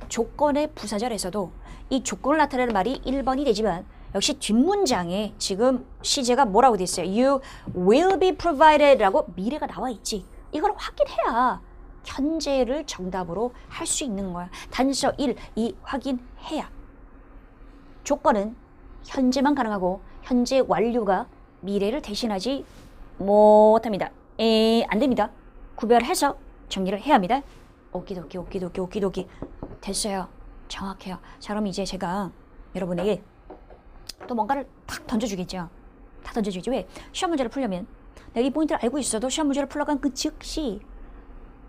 조건의 부사절에서도 이 조건을 나타내는 말이 1번이 되지만 역시 뒷문장에 지금 시제가 뭐라고 돼 있어요? You will be provided 라고 미래가 나와 있지. 이걸 확인해야 현재를 정답으로 할 수 있는 거야. 단서 1, 2 확인해야. 조건은 현재만 가능하고 현재 완료가 미래를 대신하지 못합니다. 안 됩니다. 구별해서 정리를 해야 합니다. 오키도키. 됐어요. 정확해요. 자, 그럼 이제 제가 여러분에게 또 뭔가를 탁 던져주겠죠. 다 던져주겠죠. 왜? 시험 문제를 풀려면 내가 이 포인트를 알고 있어도 시험 문제를 풀러간 그 즉시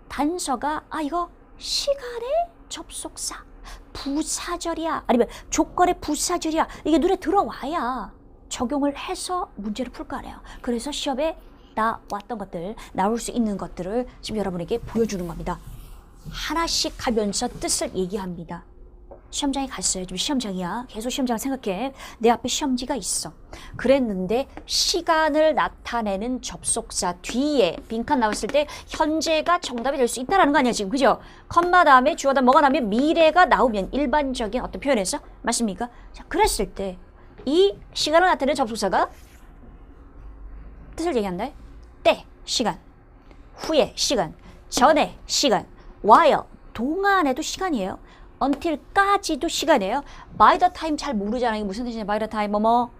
단서가 아, 이거 시간의 접속사 부사절이야 아니면 조건의 부사절이야 이게 눈에 들어와야 적용을 해서 문제를 풀 거 아니에요. 그래서 시험에 나왔던 것들 나올 수 있는 것들을 지금 여러분에게 보여주는 겁니다. 하나씩 하면서 뜻을 얘기합니다. 시험장에 갔어요. 지금 시험장이야. 계속 시험장 생각해. 내 앞에 시험지가 있어. 그랬는데 시간을 나타내는 접속사 뒤에 빈칸 나왔을 때 현재가 정답이 될 수 있다라는 거 아니야 지금. 그죠? 컴마 다음에 주어다 뭐가 나오면 미래가 나오면 일반적인 어떤 표현에서 맞습니까? 자, 그랬을 때 이 시간을 나타내는 접속사가 뜻을 얘기한다. 때, 시간. 후에, 시간. 전에, 시간. while, 동안에도 시간이에요. until까지도 시간이에요. by the time 잘 모르잖아요. 이게 무슨 뜻이냐. by the time 뭐뭐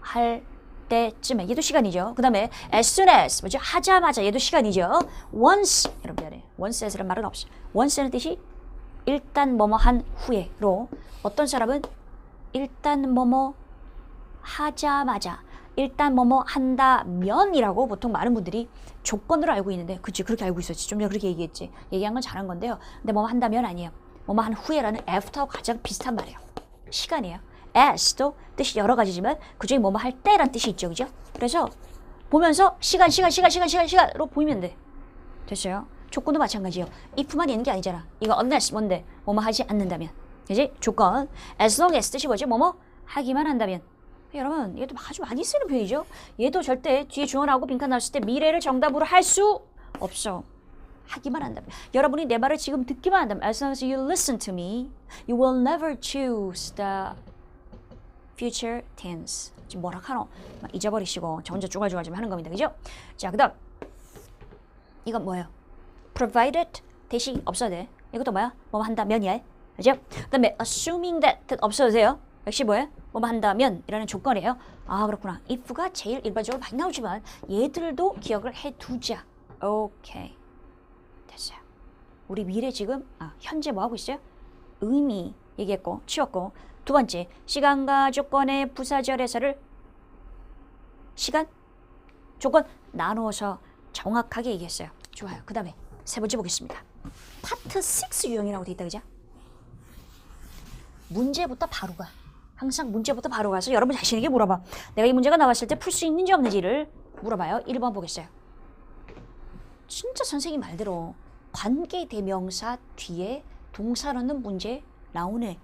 할 때쯤에 얘도 시간이죠. 그 다음에 as soon as 뭐죠? 하자마자 얘도 시간이죠. once 여러분 미안해. once as라는 말은 없어요. once는 뜻이 일단 뭐뭐 한 후에로 어떤 사람은 일단 뭐뭐 하자마자 일단 뭐뭐 한다면이라고 보통 많은 분들이 조건으로 알고 있는데 그치 그렇게 알고 있었지. 좀 전에 그렇게 얘기했지. 얘기한 건 잘한 건데요. 근데 뭐뭐 한다면 아니에요. 뭐뭐 한 후에라는 after하고 가장 비슷한 말이에요. 시간이에요. as도 뜻이 여러 가지지만 그중에 뭐뭐 할 때란 뜻이 있죠. 그죠? 그래서 보면서 시간으로 보이면 돼. 됐어요? 조건도 마찬가지예요. if만 있는 게 아니잖아. 이거 unless 뭔데? 뭐뭐 하지 않는다면. 그지? 조건. as long as 뜻이 뭐지? 뭐뭐 하기만 한다면. 여러분, 얘도 아주 많이 쓰는 표현이죠. 얘도 절대 뒤에 주어나오고 빈칸 나왔을 때 미래를 정답으로 할 수 없어. 하기만 한다면. 여러분이 내 말을 지금 듣기만 한다면 as long as you listen to me, you will never choose the future tense. 지금 뭐라 하노? 막 잊어버리시고 저 혼자 쭈갈쭈갈 좀 하는 겁니다. 그죠? 자, 그 다음 이건 뭐예요? provided 대시 없어도 돼. 이것도 뭐야? 뭐뭐 한다면이야. 그죠? 그 다음에 assuming that 없어도 돼요. 역시 뭐예요? 뭐뭐 한다면 이라는 조건이에요. 아 그렇구나. if가 제일 일반적으로 많이 나오지만 얘들도 기억을 해두자. 오케이. 됐어요. 우리 미래 지금 현재 뭐 하고 있어요? 의미 얘기했고 치웠고 두 번째 시간과 조건의 부사절에서를 시간, 조건 나누어서 정확하게 얘기했어요. 좋아요. 그 다음에 세 번째 보겠습니다. 파트 6 유형이라고 돼 있다. 그죠? 문제부터 바로 가. 항상 문제부터 바로 가서 여러분 자신에게 물어봐. 내가 이 문제가 나왔을 때 풀 수 있는지 없는지를 물어봐요. 1번 보겠어요. 진짜 선생님 말대로 관계대명사 뒤에 동사 넣는 문제 나와요.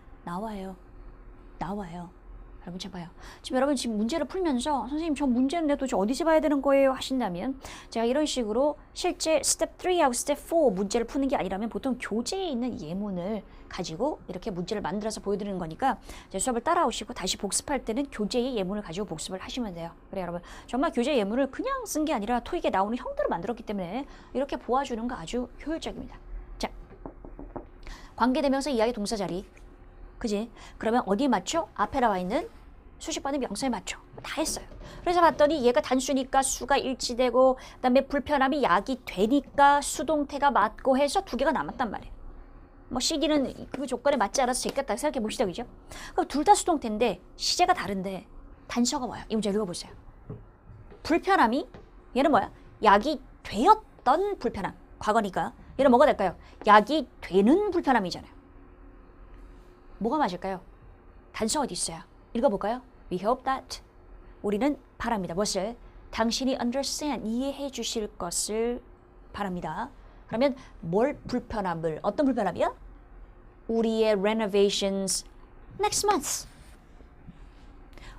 여러분 잘 봐요. 지금 여러분 지금 문제를 풀면서 선생님 저 문제는 내가 도대체 어디서 봐야 되는 거예요 하신다면 제가 이런 식으로 실제 스텝 3하고 스텝 4 문제를 푸는 게 아니라면 보통 교재에 있는 예문을 가지고 이렇게 문제를 만들어서 보여드리는 거니까 제 수업을 따라오시고 다시 복습할 때는 교재의 예문을 가지고 복습을 하시면 돼요. 그래 여러분 정말 교재 예문을 그냥 쓴 게 아니라 토익에 나오는 형들을 만들었기 때문에 이렇게 보아주는 거 아주 효율적입니다. 자, 관계대명사 이하의 동사 자리 그지? 그러면 어디에 맞춰? 앞에 나와 있는 수식받는 명사에 맞춰. 다 했어요. 그래서 봤더니 얘가 단수니까 수가 일치되고 그다음에 불편함이 약이 되니까 수동태가 맞고 해서 두 개가 남았단 말이에요. 뭐 시기는 그 조건에 맞지 않아서 제꼈다 생각해 봅시다. 그죠? 그럼 둘 다 수동태인데 시제가 다른데 단서가 뭐야? 이 문제 읽어보세요. 불편함이 얘는 뭐야? 약이 되었던 불편함. 과거니까 얘는 뭐가 될까요? 약이 되는 불편함이잖아요. 뭐가 맞을까요? 단서 어디 있어요? 읽어볼까요? We hope that. 우리는 바랍니다. 무엇을? 당신이 understand, 이해해 주실 것을 바랍니다. 그러면 뭘 불편함을, 어떤 불편함이야? 우리의 renovations next month.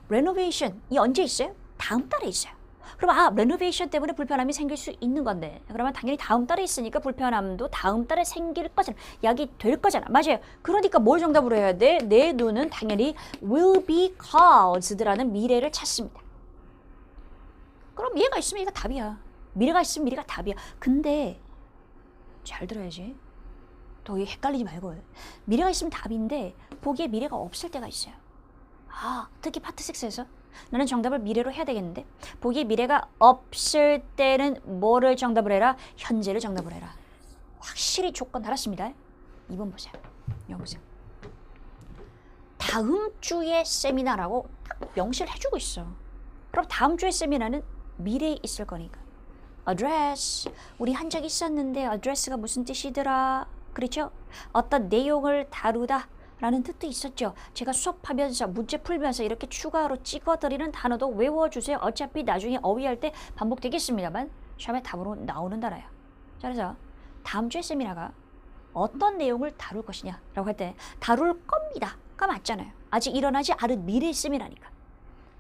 renovation, 이 언제 있어요? 다음 달에 있어요. 그럼 renovation 때문에 불편함이 생길 수 있는 건데 그러면 당연히 다음 달에 있으니까 불편함도 다음 달에 생길 거잖아. 약이 될 거잖아. 맞아요. 그러니까 뭘 정답으로 해야 돼? 내 눈은 당연히 will be caused라는 미래를 찾습니다. 그럼 얘가 있으면 얘가 답이야. 미래가 있으면 미래가 답이야. 근데 잘 들어야지. 더 헷갈리지 말고. 미래가 있으면 답인데 보기에 미래가 없을 때가 있어요. 특히 파트 6에서 나는 정답을 미래로 해야 되겠는데 보기에 미래가 없을 때는 뭐를 정답을 해라? 현재를 정답을 해라. 확실히 조건 달았습니다. 2번 보세요. 이거 보세요. 다음 주에 세미나라고 딱 명시를 해주고 있어. 그럼 다음 주에 세미나는 미래에 있을 거니까. address. 우리 한 적 있었는데 address가 무슨 뜻이더라? 그렇죠? 어떤 내용을 다루다 라는 뜻도 있었죠. 제가 수업하면서 문제 풀면서 이렇게 추가로 찍어드리는 단어도 외워주세요. 어차피 나중에 어휘할 때 반복되겠습니다만 시험에 답으로 나오는 단어예요. 자, 그래서 다음 주에 세미나가 어떤 내용을 다룰 것이냐 라고 할 때 다룰 겁니다 가 맞잖아요. 아직 일어나지 않은 미래 세미나니까.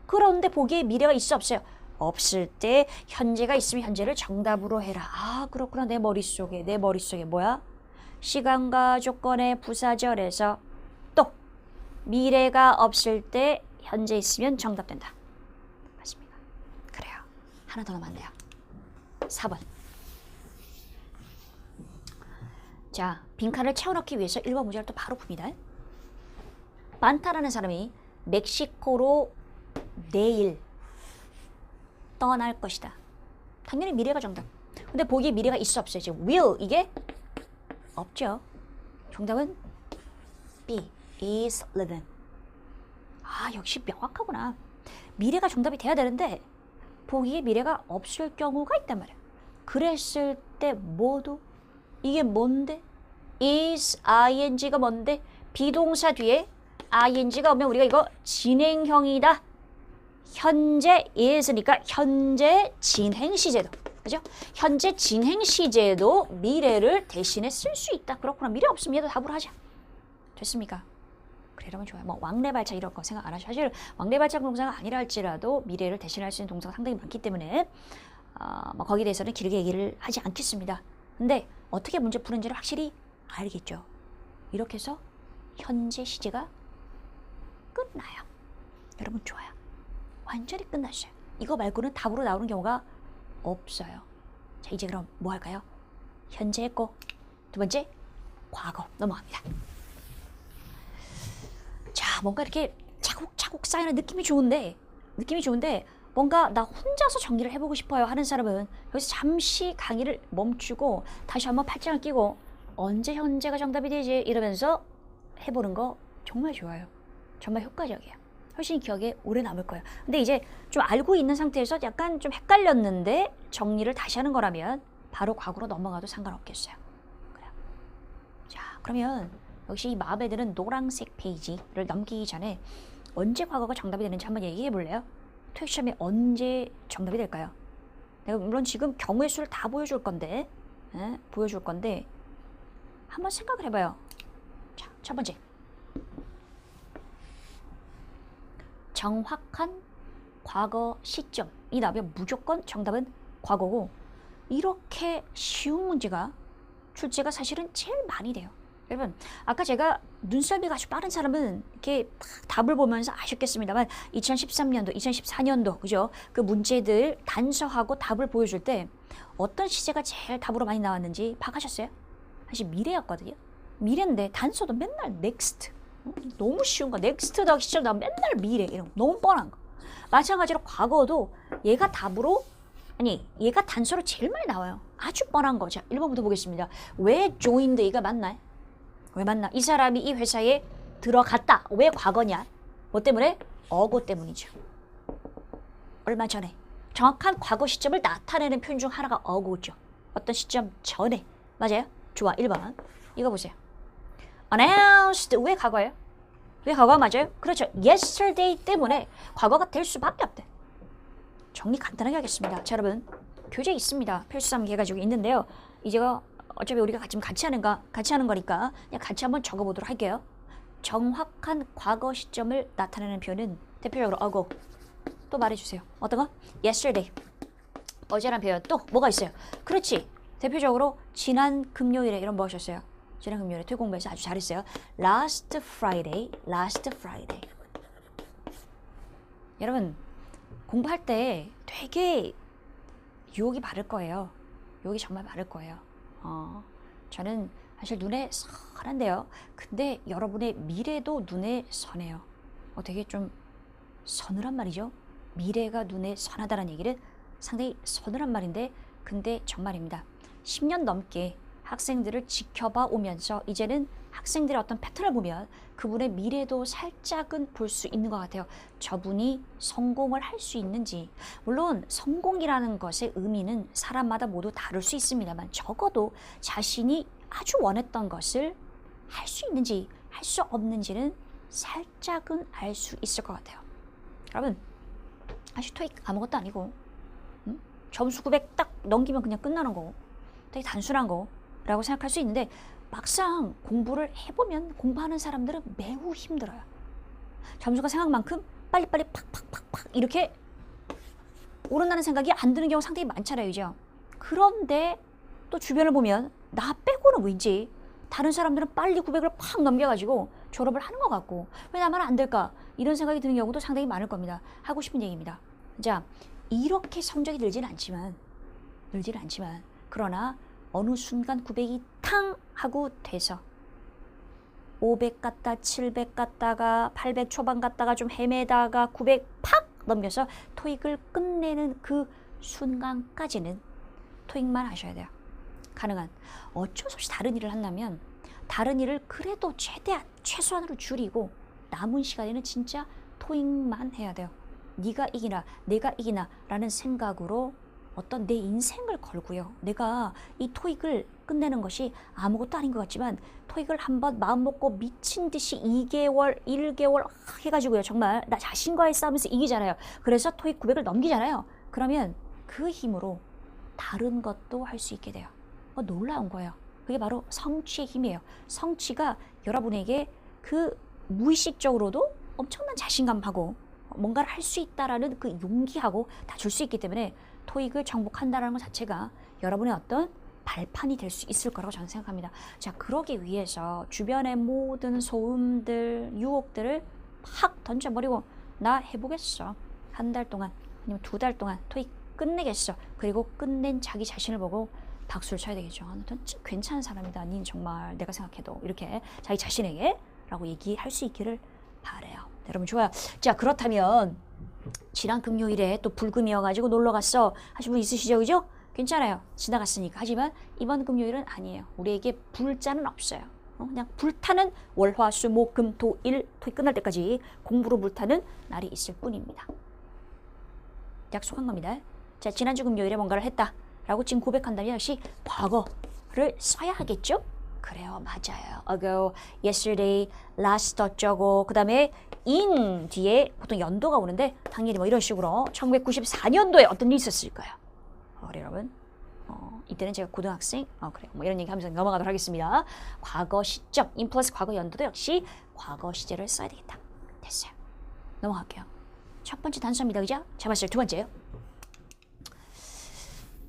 그런데 보기에 미래가 있어 없어요? 없을 때 현재가 있으면 현재를 정답으로 해라. 그렇구나. 내 머릿속에 뭐야? 시간과 조건의 부사절에서 또 미래가 없을 때 현재 있으면 정답된다. 맞습니다. 그래요. 하나 더 남았네요. 4번. 자, 빈칸을 채워넣기 위해서 1번 문제를 또 바로 풉니다. 만타라는 사람이 멕시코로 내일 떠날 것이다. 당연히 미래가 정답. 근데 보기에 미래가 있어 없어요? 지금 will 이게 없죠. 정답은 B. is living. 아, 역시 명확하구나. 미래가 정답이 돼야 되는데 보기에 미래가 없을 경우가 있단 말이야. 그랬을 때 뭐도 이게 뭔데? is ing가 뭔데? 비동사 뒤에 ing가 오면 우리가 이거 진행형이다. 현재 is니까 현재 진행 시제도. 그죠? 현재 진행 시제도 미래를 대신에 쓸 수 있다. 그렇구나. 미래 없으면 얘도 답으로 하자. 됐습니까? 그래, 이러면 좋아요. 뭐 왕래발차 이런 거 생각 안 하셔. 사실 왕래발차 동사가 아니라 할지라도 미래를 대신할 수 있는 동사가 상당히 많기 때문에 뭐 거기에 대해서는 길게 얘기를 하지 않겠습니다. 근데 어떻게 문제 푸는지를 확실히 알겠죠. 이렇게 해서 현재 시제가 끝나요. 여러분 좋아요. 완전히 끝났어요. 이거 말고는 답으로 나오는 경우가 없어요. 자, 이제 그럼 뭐 할까요? 현재 했고 두 번째 과거 넘어갑니다. 자, 뭔가 이렇게 차곡차곡 쌓이는 느낌이 좋은데 뭔가 나 혼자서 정리를 해보고 싶어요 하는 사람은 여기서 잠시 강의를 멈추고 다시 한번 팔짱을 끼고 언제 현재가 정답이 되지 이러면서 해보는 거 정말 좋아요. 정말 효과적이에요. 훨씬 기억에 오래 남을 거예요. 근데 이제 좀 알고 있는 상태에서 약간 좀 헷갈렸는데 정리를 다시 하는 거라면 바로 과거로 넘어가도 상관없겠어요. 그래요. 자, 그러면 역시 이 마음에 드는 노란색 페이지를 넘기기 전에 언제 과거가 정답이 되는지 한번 얘기해 볼래요? 토익 시험에 언제 정답이 될까요? 내가 물론 지금 경우의 수를 다 보여줄 건데 한번 생각을 해봐요. 자, 첫 번째. 정확한 과거 시점이 나오면 무조건 정답은 과거고 이렇게 쉬운 문제가 출제가 사실은 제일 많이 돼요. 여러분 아까 제가 눈썰미가 아주 빠른 사람은 이렇게 답을 보면서 아셨겠습니다만 2013년도, 2014년도 그죠? 그 문제들 단서하고 답을 보여줄 때 어떤 시제가 제일 답으로 많이 나왔는지 파악하셨어요? 사실 미래였거든요. 미래인데 단서도 맨날 next. 너무 쉬운 거. next 더하기 시점 나오면 맨날 미래 이런 거. 너무 뻔한 거. 마찬가지로 과거도 얘가 답으로 얘가 단서로 제일 많이 나와요. 아주 뻔한 거. 자, 1번부터 보겠습니다. 왜 joined가 맞나요? 왜 맞나? 이 사람이 이 회사에 들어갔다. 왜 과거냐? 뭐 때문에? 어고 때문이죠. 얼마 전에. 정확한 과거 시점을 나타내는 표현 중 하나가 어고죠. 어떤 시점 전에. 맞아요? 좋아. 1번. 이거 보세요. announced. 왜 과거예요? 왜 과거가 맞아요? 그렇죠. yesterday 때문에 과거가 될 수밖에 없대. 정리 간단하게 하겠습니다. 자, 여러분. 교재 있습니다. 필수3기 해가지고 있는데요. 이제가 어차피 우리가 지금 같이 하는 거니까 그냥 같이 한번 적어보도록 할게요. 정확한 과거 시점을 나타내는 표현은 대표적으로 ago. 또 말해주세요. 어떤 거? yesterday. 어제란 표현. 또 뭐가 있어요? 그렇지. 대표적으로 지난 금요일에 이런 뭐 하셨어요? 지난 금요일에 토익 공부해서 아주 잘했어요. last Friday. 여러분 공부할 때 되게 유혹이 많을 거예요. 유혹이 정말 많을 거예요. 저는 사실 눈에 선한데요. 근데 여러분의 미래도 눈에 선해요. 되게 좀 서늘한 말이죠. 미래가 눈에 선하다는 얘기는 상당히 서늘한 말인데 근데 정말입니다. 10년 넘게 학생들을 지켜봐 오면서 이제는 학생들의 어떤 패턴을 보면 그분의 미래도 살짝은 볼 수 있는 것 같아요. 저분이 성공을 할 수 있는지. 물론 성공이라는 것의 의미는 사람마다 모두 다를 수 있습니다만 적어도 자신이 아주 원했던 것을 할 수 있는지 할 수 없는지는 살짝은 알 수 있을 것 같아요. 여러분 사실 토익 아무것도 아니고 점수 900 딱 넘기면 그냥 끝나는 거고 되게 단순한 거라고 생각할 수 있는데 막상 공부를 해보면 공부하는 사람들은 매우 힘들어요. 점수가 생각만큼 빨리빨리 팍팍팍팍 이렇게 오른다는 생각이 안 드는 경우 상당히 많잖아요. 그죠? 그런데 또 주변을 보면 나 빼고는 왠지 다른 사람들은 빨리 900을 팍 넘겨가지고 졸업을 하는 것 같고 왜 나만 안 될까? 이런 생각이 드는 경우도 상당히 많을 겁니다. 하고 싶은 얘기입니다. 자, 이렇게 성적이 늘진 않지만 그러나 어느 순간 900이 탕 하고 돼서 500 갔다 700 갔다가 800 초반 갔다가 좀 헤매다가 900 팍 넘겨서 토익을 끝내는 그 순간까지는 토익만 하셔야 돼요. 가능한. 어쩔 수 없이 다른 일을 한다면 다른 일을 그래도 최소한으로 줄이고 남은 시간에는 진짜 토익만 해야 돼요. 네가 이기나 내가 이기나 라는 생각으로 어떤 내 인생을 걸고요. 내가 이 토익을 끝내는 것이 아무것도 아닌 것 같지만 토익을 한번 마음먹고 미친 듯이 2개월, 1개월 해가지고요. 정말 나 자신과의 싸움에서 이기잖아요. 그래서 토익 900을 넘기잖아요. 그러면 그 힘으로 다른 것도 할 수 있게 돼요. 놀라운 거예요. 그게 바로 성취의 힘이에요. 성취가 여러분에게 그 무의식적으로도 엄청난 자신감하고 뭔가를 할 수 있다라는 그 용기하고 다 줄 수 있기 때문에 토익을 정복한다는 것 자체가 여러분의 어떤 발판이 될 수 있을 거라고 저는 생각합니다. 자, 그러기 위해서 주변의 모든 소음들, 유혹들을 팍 던져버리고 나 해보겠어. 한 달 동안 아니면 2달 동안 토익 끝내겠어. 그리고 끝낸 자기 자신을 보고 박수를 쳐야 되겠죠. 넌 괜찮은 사람이다. 닌 정말 내가 생각해도 이렇게 자기 자신에게 라고 얘기할 수 있기를 바라요. 여러분 좋아요. 자, 그렇다면 지난 금요일에 또 불금이어가지고 놀러갔어 하신 분 있으시죠? 그죠? 괜찮아요. 지나갔으니까. 하지만 이번 금요일은 아니에요. 우리에게 불자는 없어요. 그냥 불타는 월화수목금토일 토익 끝날 때까지 공부로 불타는 날이 있을 뿐입니다. 약속한 겁니다. 자, 지난주 금요일에 뭔가를 했다 라고 지금 고백한다면 역시 과거를 써야 하겠죠? 그래요. 맞아요. ago, yesterday, last 어쩌고 그 다음에 in 뒤에 보통 연도가 오는데 당연히 뭐 이런 식으로 1994년도에 어떤 일이 있었을까요? 여러분 이때는 제가 고등학생 그래요. 뭐 이런 얘기 하면서 넘어가도록 하겠습니다. 과거 시점, in 플러스 과거 연도도 역시 과거 시제를 써야 되겠다. 됐어요. 넘어갈게요. 첫 번째 단수입니다. 그죠? 잡았어요. 두 번째요.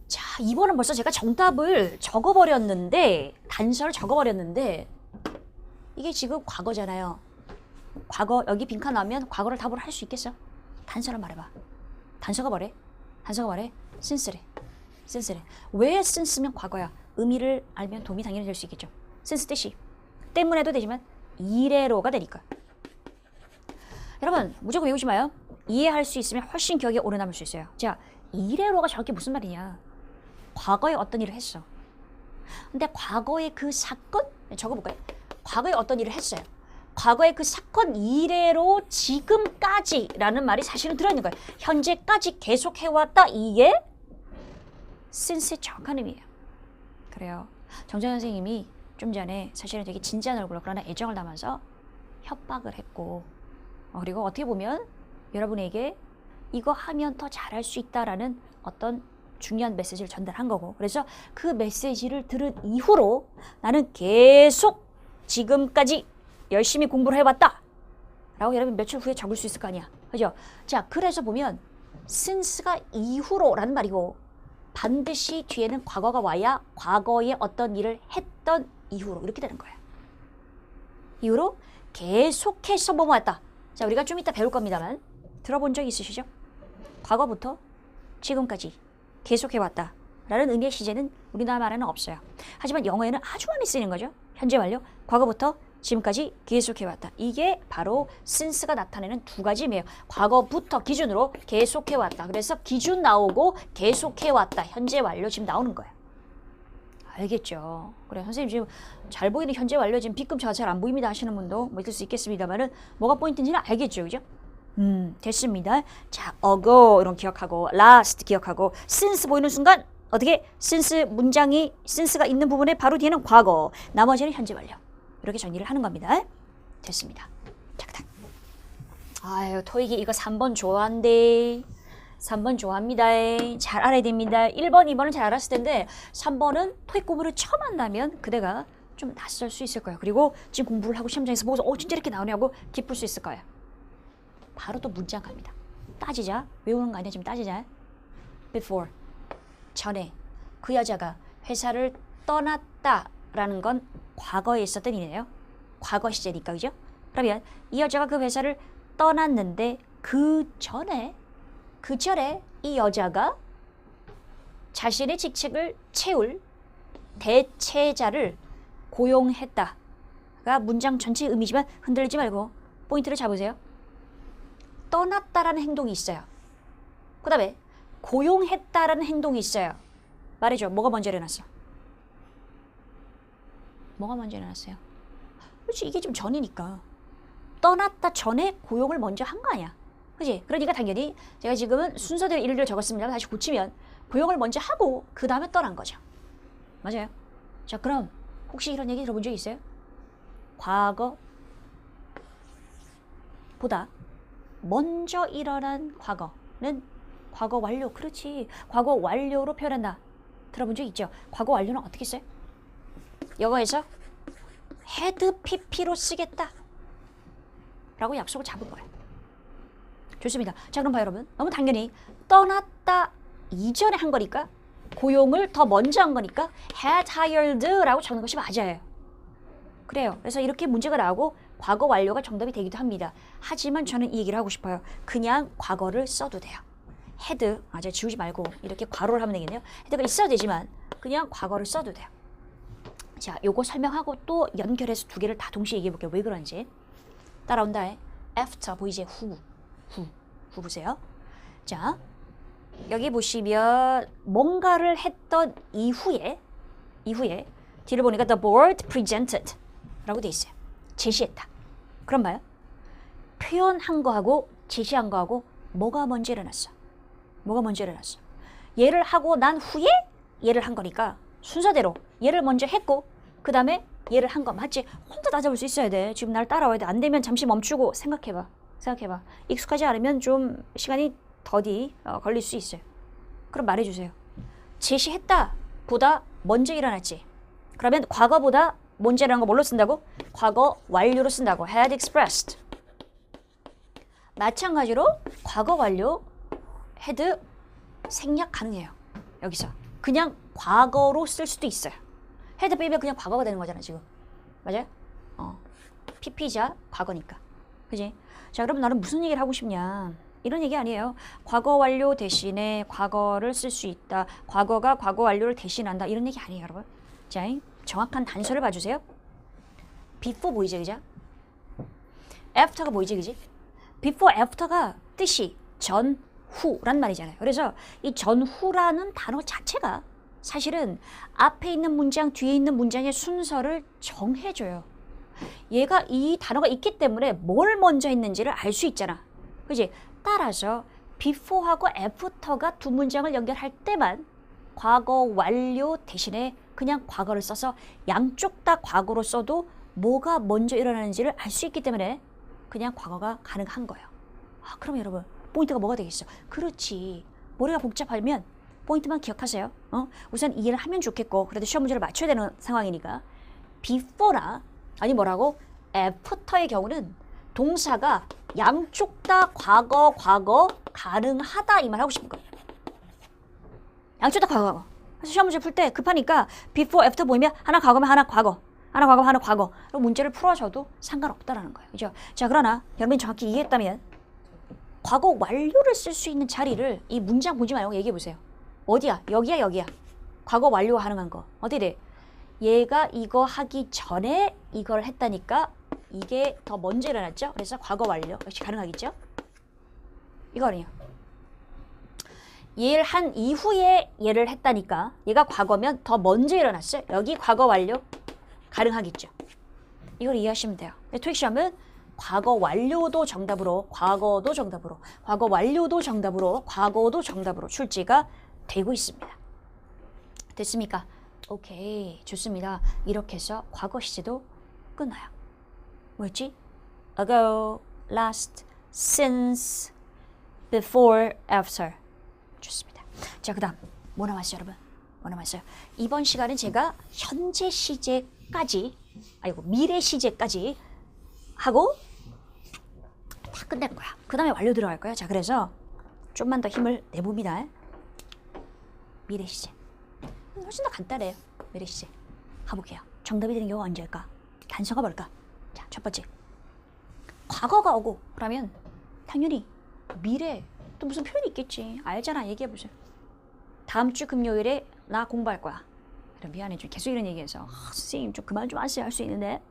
자, 이번은 벌써 제가 정답을 적어버렸는데 단서를 적어버렸는데 이게 지금 과거잖아요. 과거 여기 빈칸 나오면 과거를 답으로 할 수 있겠어? 단서를 말해봐. 단서가 뭐래? 단서가 뭐래? since래. since래. 왜 since면 과거야? 의미를 알면 도움이 당연히 될 수 있겠죠. since 뜻이 때문에도 되지만 이래로가 되니까. 여러분 무조건 외우지 마요. 이해할 수 있으면 훨씬 기억에 오래 남을 수 있어요. 자, 이래로가 저렇게 무슨 말이냐? 과거에 어떤 일을 했어. 근데 과거의 그 사건? 적어볼까요? 과거에 어떤 일을 했어요. 과거의 그 사건 이래로 지금까지라는 말이 사실은 들어있는 거예요. 현재까지 계속 해왔다. 이게 since의 정확한 의미예요. 그래요. 정정 선생님이 좀 전에 사실은 되게 진지한 얼굴로 그러나 애정을 담아서 협박을 했고 그리고 어떻게 보면 여러분에게 이거 하면 더 잘할 수 있다라는 어떤 중요한 메시지를 전달한 거고 그래서 그 메시지를 들은 이후로 나는 계속 지금까지 열심히 공부를 해봤다 라고 여러분 며칠 후에 적을 수 있을 거 아니야. 그죠? 자, 그래서 보면 since가 이후로 라는 말이고 반드시 뒤에는 과거가 와야 과거에 어떤 일을 했던 이후로 이렇게 되는 거예요. 이후로 계속해서 뭐뭐했다. 자, 우리가 좀 이따 배울 겁니다만 들어본 적 있으시죠? 과거부터 지금까지 계속해왔다 라는 의미의 시제는 우리나라 말에는 없어요. 하지만 영어에는 아주 많이 쓰이는 거죠. 현재 완료, 과거부터 지금까지 계속해왔다. 이게 바로 since가 나타내는 두 가지 의미예요. 과거부터 기준으로 계속해왔다. 그래서 기준 나오고 계속해왔다. 현재 완료 지금 나오는 거예요. 알겠죠? 그래, 선생님 지금 잘 보이는 현재 완료 지금 B급차가 잘 안 보입니다 하시는 분도 뭐 있을 수 있겠습니다만은 뭐가 포인트인지는 알겠죠, 그죠? 됐습니다. 자, ago 이런 기억하고 last 기억하고 since 보이는 순간 어떻게 since 문장이 since가 있는 부분에 바로 뒤에는 과거, 나머지는 현재 완료. 이렇게 정리를 하는 겁니다. 됐습니다. 탁탁. 아유, 토익이 이거 3번 좋아한대. 3번 좋아합니다. 잘 알아야 됩니다. 1번, 2번은 잘 알았을 텐데 3번은 토익 공부를 처음 한다면 그대가 좀 낯설 수 있을 거예요. 그리고 지금 공부를 하고 시험장에서 보고서 진짜 이렇게 나오냐고 기쁠 수 있을 거예요. 바로 또 문장 갑니다. 따지자. 외우는 거 아니야. 지금 따지자. Before. 전에 그 여자가 회사를 떠났다라는 건 과거에 있었던 일이네요. 과거 시제니까, 그죠? 그러면 이 여자가 그 회사를 떠났는데 그 전에 이 여자가 자신의 직책을 채울 대체자를 고용했다가 문장 전체의 의미지만 흔들리지 말고 포인트를 잡으세요. 떠났다라는 행동이 있어요. 그 다음에 고용했다라는 행동이 있어요. 말해줘. 뭐가 먼저 일어났어? 뭐가 먼저 일어났어요? 그렇지, 이게 좀 전이니까. 떠났다 전에 고용을 먼저 한 거 아니야. 그지? 그러니까 당연히 제가 지금은 순서대로 일을 적었습니다. 다시 고치면 고용을 먼저 하고 그 다음에 떠난 거죠. 맞아요. 자, 그럼 혹시 이런 얘기 들어본 적 있어요? 과거보다 먼저 일어난 과거는 과거 완료. 그렇지. 과거 완료로 표현한다. 들어본 적 있죠? 과거 완료는 어떻게 써요? 영어에서 had pp로 쓰겠다 라고 약속을 잡은 거예요. 좋습니다. 자, 그럼 봐요, 여러분. 너무 당연히 떠났다 이전에 한 거니까 고용을 더 먼저 한 거니까 had hired라고 적는 것이 맞아요. 그래요. 그래서 이렇게 문제가 나오고 과거 완료가 정답이 되기도 합니다. 하지만 저는 이 얘기를 하고 싶어요. 그냥 과거를 써도 돼요. had, 제가 지우지 말고 이렇게 괄호를 하면 되겠네요. had가 있어야 되지만 그냥 과거를 써도 돼요. 자, 요거 설명하고 또 연결해서 두 개를 다 동시에 얘기해 볼게요. 왜 그런지. 따라온다. after 보이지? 후 보세요. 자, 여기 보시면 뭔가를 했던 이후에 뒤를 보니까 the board presented 라고 돼 있어요. 제시했다. 그럼 봐요. 표현한 거하고 제시한 거하고 뭐가 먼저 일어났어? 얘를 하고 난 후에 얘를 한 거니까 순서대로 얘를 먼저 했고 그 다음에 얘를 한 거 맞지? 혼자 다 잡을 수 있어야 돼. 지금 날 따라와야 돼. 안 되면 잠시 멈추고 생각해봐. 익숙하지 않으면 좀 시간이 더디 걸릴 수 있어요. 그럼 말해주세요. 제시했다 보다 먼저 일어났지. 그러면 과거보다 먼저 일어난 거 뭘로 쓴다고? 과거 완료로 쓴다고. had expressed. 마찬가지로 과거 완료 had 생략 가능해요. 여기서 그냥 과거로 쓸 수도 있어요. had 빼면 그냥 과거가 되는 거잖아 지금. 맞아요? PP자 과거니까. 그지? 자, 그럼 나는 무슨 얘기를 하고 싶냐? 이런 얘기 아니에요. 과거 완료 대신에 과거를 쓸 수 있다. 과거가 과거 완료를 대신한다. 이런 얘기 아니에요, 여러분. 자, 정확한 단서를 봐주세요. before 보이지, 그죠? after가 보이지, 그지? before, after가 뜻이 전후란 말이잖아요. 그래서 이 전후라는 단어 자체가 사실은 앞에 있는 문장, 뒤에 있는 문장의 순서를 정해줘요. 얘가 이 단어가 있기 때문에 뭘 먼저 했는지를 알 수 있잖아. 그지? 따라서 before하고 after가 두 문장을 연결할 때만 과거 완료 대신에 그냥 과거를 써서 양쪽 다 과거로 써도 뭐가 먼저 일어나는지를 알 수 있기 때문에 그냥 과거가 가능한 거예요. 그럼 여러분 포인트가 뭐가 되겠어? 그렇지. 머리가 복잡하면 포인트만 기억하세요. 우선 이해를 하면 좋겠고 그래도 시험 문제를 맞춰야 되는 상황이니까 before나 아니 뭐라고? after의 경우는 동사가 양쪽 다 과거 가능하다 이 말 하고 싶은 거예요. 양쪽 다 과거. 그래서 시험 문제 풀 때 급하니까 before, after 보이면 하나 과거면 하나 과거. 그럼 문제를 풀어줘도 상관없다라는 거예요. 그죠? 자, 그러나 여러분이 정확히 이해했다면 과거 완료를 쓸 수 있는 자리를 이 문장 보지 말고 얘기해 보세요. 어디야? 여기야. 과거 완료 가능한 거. 어떻게 돼? 얘가 이거 하기 전에 이걸 했다니까 이게 더 먼저 일어났죠? 그래서 과거 완료. 역시 가능하겠죠? 이거 아니에요. 얘를 한 이후에 얘를 했다니까 얘가 과거면 더 먼저 일어났어요. 여기 과거 완료 가능하겠죠? 이걸 이해하시면 돼요. 토익 시험은 과거 완료도 정답으로 과거도 정답으로 과거 완료도 정답으로 과거도 정답으로 출제가 되고 있습니다. 됐습니까? 오케이, 좋습니다. 이렇게 해서 과거 시제도 끝나요. 뭐였지? ago, last, since, before, after. 좋습니다. 자, 그 다음 뭐 남았어요, 여러분? 뭐 남았어요? 이번 시간은 제가 현재 시제까지 미래 시제까지 하고 다 끝낼 거야. 그 다음에 완료 들어갈 거야. 자, 그래서 좀만 더 힘을 내봅니다. 미래 시제. 훨씬 더 간단해요. 미래 시제. 가볼게요. 정답이 되는 경우가 언제일까? 단서가 뭘까? 자, 첫 번째. 과거가 오고 그러면 당연히 미래 또 무슨 표현이 있겠지. 알잖아. 얘기해보세요. 다음 주 금요일에 나 공부할 거야. 그럼 미안해. 좀 계속 이런 얘기해서 선생님 좀 그만 좀 하세요. 할 수 있는데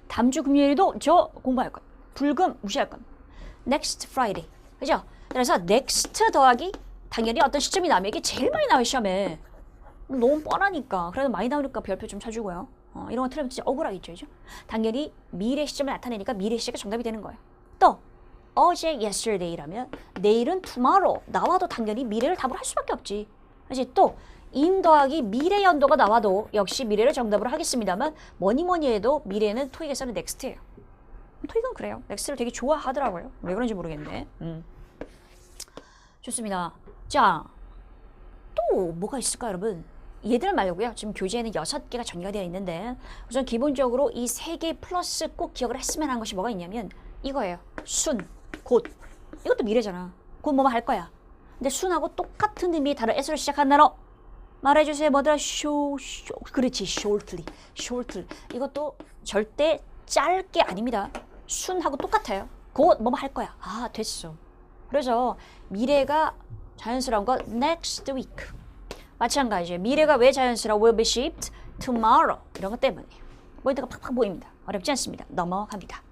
다음 주 금요일에도 저 공부할 거야. 불금 무시할 거야. Next Friday. 그죠? 그래서 next 더하기 당연히 어떤 시점이 나면 이게 제일 많이 나와요. 시험에. 너무 뻔하니까. 그래도 많이 나오니까 별표 좀 쳐주고요. 이런 거 틀리면 진짜 억울하겠죠. 그죠? 당연히 미래 시점을 나타내니까 미래 시제가 정답이 되는 거예요. 또 어제 yesterday라면 내일은 tomorrow 나와도 당연히 미래를 답으로 할 수밖에 없지. 그렇지? 또 in 더하기 미래 연도가 나와도 역시 미래를 정답으로 하겠습니다만 뭐니 해도 미래는 토익에서는 next예요. 토익은 그래요. 넥스트를 되게 좋아하더라고요. 왜 그런지 모르겠네. 좋습니다. 자, 또 뭐가 있을까 여러분? 얘들 말고요. 지금 교재에는 6개가 전개가 되어 있는데 우선 기본적으로 이 3개 플러스 꼭 기억을 했으면 하는 것이 뭐가 있냐면 이거예요. 순, 곧. 이것도 미래잖아. 곧 뭐뭐 할 거야. 근데 순하고 똑같은 의미의 다른 S로 시작한 단어 말해주세요. 뭐더라? 그렇지. shortly. 이것도 절대 짧게 아닙니다. 순하고 똑같아요. 곧 뭐뭐 할 거야. 아, 됐어. 그래서 미래가 자연스러운 건 next week. 마찬가지예요. 미래가 왜 자연스러워? will be shipped tomorrow. 이런 것 때문에. 포인트가 팍팍 보입니다. 어렵지 않습니다. 넘어갑니다.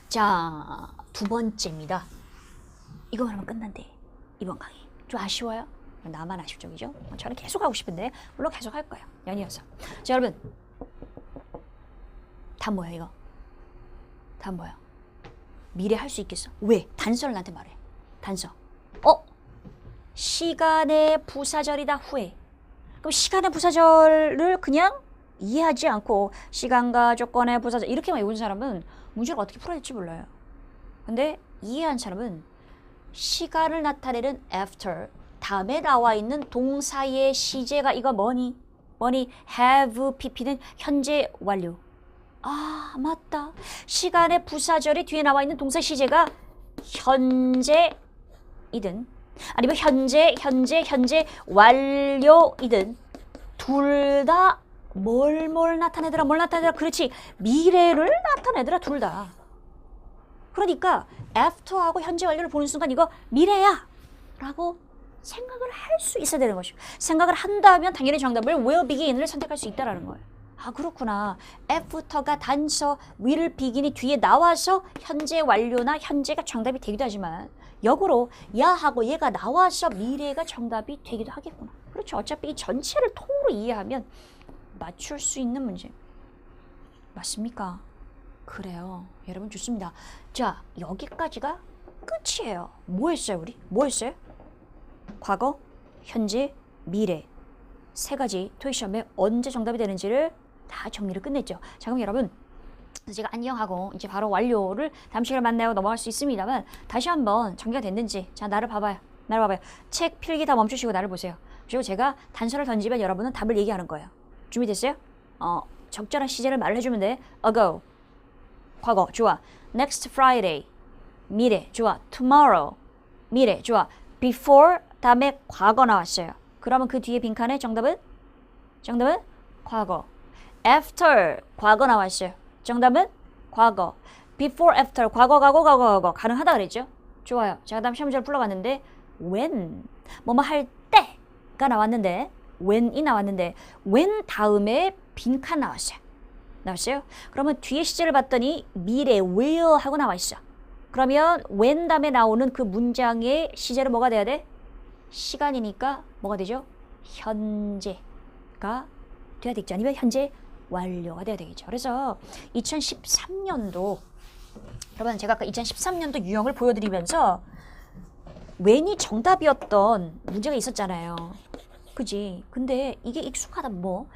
자, 2번째입니다. 이거 하면 끝난대. 이번 강의. 좀 아쉬워요? 나만 아쉽죠, 그죠? 저는 계속 하고 싶은데 물론 계속 할 거예요. 연이어서. 자, 여러분. 다 뭐야, 이거? 다 뭐야? 미래 할 수 있겠어? 왜? 단서를 나한테 말해. 단서. 시간의 부사절이다 후에. 그럼 시간의 부사절을 그냥 이해하지 않고 시간과 조건의 부사절 이렇게만 외운 사람은 문제를 어떻게 풀어야 될지 몰라요. 근데 이해한 사람은 시간을 나타내는 after 다음에 나와 있는 동사의 시제가 이거 뭐니? have pp는 현재 완료. 아, 맞다. 시간의 부사절이 뒤에 나와 있는 동사 시제가 현재이든 아니면 현재 완료이든 둘 다 뭘 나타내더라. 그렇지. 미래를 나타내더라. 둘 다. 그러니까 after하고 현재 완료를 보는 순간 이거 미래야 라고 생각을 할 수 있어야 되는 것이고 생각을 한다면 당연히 정답을 will begin을 선택할 수 있다는 거예요. 아, 그렇구나. after가 단서 will begin이 뒤에 나와서 현재 완료나 현재가 정답이 되기도 하지만 역으로 야하고 얘가 나와서 미래가 정답이 되기도 하겠구나. 그렇죠. 어차피 이 전체를 통으로 이해하면 맞출 수 있는 문제. 맞습니까? 그래요. 여러분 좋습니다. 자, 여기까지가 끝이에요. 뭐 했어요, 우리? 뭐 했어요? 과거, 현재, 미래. 3가지 토익 시험에 언제 정답이 되는지를 다 정리를 끝냈죠. 자, 그럼 여러분 제가 안녕하고 이제 바로 완료를 다음 시간에 만나요 넘어갈 수 있습니다만 다시 한번 정리가 됐는지 자 나를 봐봐요. 책 필기 다 멈추시고 나를 보세요. 그리고 제가 단서를 던지면 여러분은 답을 얘기하는 거예요. 준비됐어요? 적절한 시제를 말을 해주면 돼. ago 과거 좋아. next Friday 미래 좋아. tomorrow 미래 좋아. before 다음에 과거 나왔어요. 그러면 그 뒤에 빈칸에 정답은 과거. after 과거 나왔어요. 정답은 과거. before, after 과거 가능하다 그랬죠? 좋아요. 자, 그다음 시험 문제를 풀어봤는데 when 뭐뭐 할 때가 나왔는데 when이 나왔는데 when 다음에 빈칸 나왔어요. 그러면 뒤에 시제를 봤더니 미래 will 하고 나와 있어. 그러면 when 다음에 나오는 그 문장의 시제로 뭐가 돼야 돼? 시간이니까 뭐가 되죠? 현재가 돼야 되겠죠. 아니면 현재 완료가 돼야 되겠죠. 그래서 2013년도 여러분 제가 아까 2013년도 유형을 보여드리면서 when이 정답이었던 문제가 있었잖아요. 그지? 근데 이게 익숙하다 뭐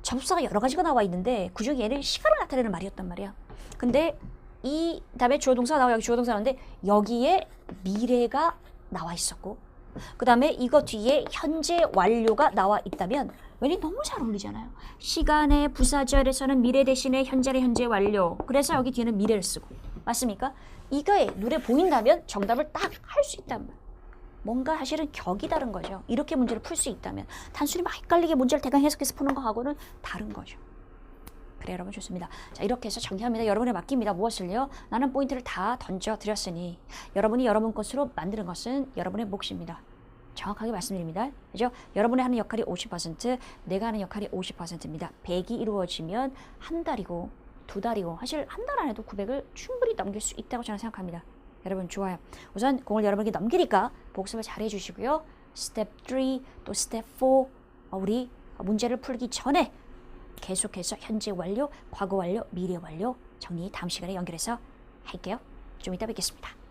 접수사가 여러 가지가 나와 있는데 그중에 얘는 시간을 나타내는 말이었단 말이야. 근데 이 다음에 주어 동사가 나와 여기 주어 동사 나오는데 여기에 미래가 나와 있었고 그 다음에 이거 뒤에 현재 완료가 나와 있다면 when이 너무 잘 어울리잖아요. 시간의 부사절에서는 미래 대신에 현재의 현재 완료. 그래서 여기 뒤에는 미래를 쓰고. 맞습니까? 이거에 눈에 보인다면 정답을 딱 할 수 있단 말이에요. 뭔가 사실은 격이 다른 거죠. 이렇게 문제를 풀 수 있다면. 단순히 막 헷갈리게 문제를 대강 해석해서 푸는 거하고는 다른 거죠. 그래 여러분 좋습니다. 자 이렇게 해서 정리합니다. 여러분에 맡깁니다. 무엇을요? 나는 포인트를 다 던져드렸으니 여러분이 여러분 것으로 만드는 것은 여러분의 몫입니다. 정확하게 말씀드립니다. 그죠? 여러분이 하는 역할이 50%, 내가 하는 역할이 50%입니다. 100이 이루어지면 한 달이고 두 달이고 사실 한 달 안에도 900을 충분히 넘길 수 있다고 저는 생각합니다. 여러분 좋아요. 우선 공을 여러분에게 넘기니까 복습을 잘 해주시고요. 스텝 3 또 스텝 4 우리 문제를 풀기 전에 계속해서 현재 완료, 과거 완료, 미래 완료 정리 다음 시간에 연결해서 할게요. 좀 이따 뵙겠습니다.